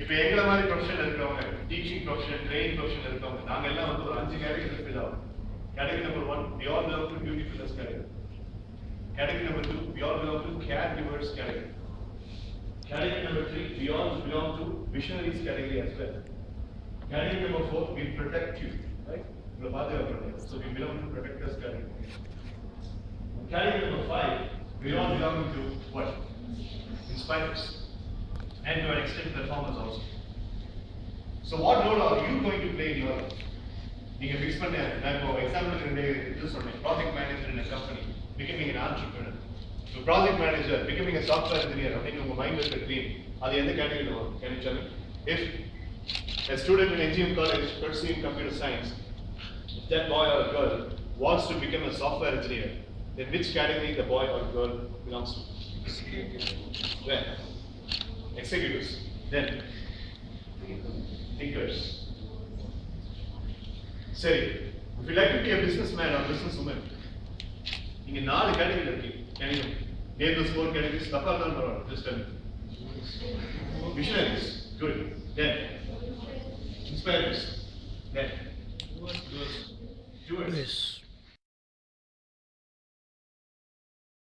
[SPEAKER 2] இப்போ எங்கள மாதிரி ப்ரொஃபஷனல் இருக்கவங்க, டீச்சிங் ப்ரொஃபஷன், ட்ரெயினிங் ப்ரொஃபஷன் இருக்கவங்க, நாங்க எல்லாம் வந்து ஒரு 5 கேட்டகரியில ஃபில் ஆகும். Category number 1, we all belong to duty fulfillers category. Category number 2, we all belong to caregivers category. Category number 3, we all belong to visionaries category as well. Category number 4, we protect you, right? So we belong to protectors category. Category number 5, we all belong to what? Inspirers. And to an extent performers also. So what role are you going to play in your life? You can fix பண்ண நான் இப்போ எக்ஸாம்பிளுக்கு இது சொன்னேன், project manager in a company, becoming an entrepreneur. So project manager, becoming a software engineer, அப்படின்னு உங்க மைண்ட்ல இருக்க ட்ரீம், அது எந்த கேட்டகரியில வரும்? Can you tell me? If a student in engineering college pursuing computer science, if that boy or girl wants to become a software engineer, then which category the boy or girl belongs to? Where? Executives. Then thinkers. Seri, if you like to be a businessman or businesswoman, you can 4 categories இருக்கீங்க. Can you name those 4 categories? தப்பா இருந்தாலும் பரவாயில்லை. Just tell me. Visionaries. Good. Then inspirers. Then doers.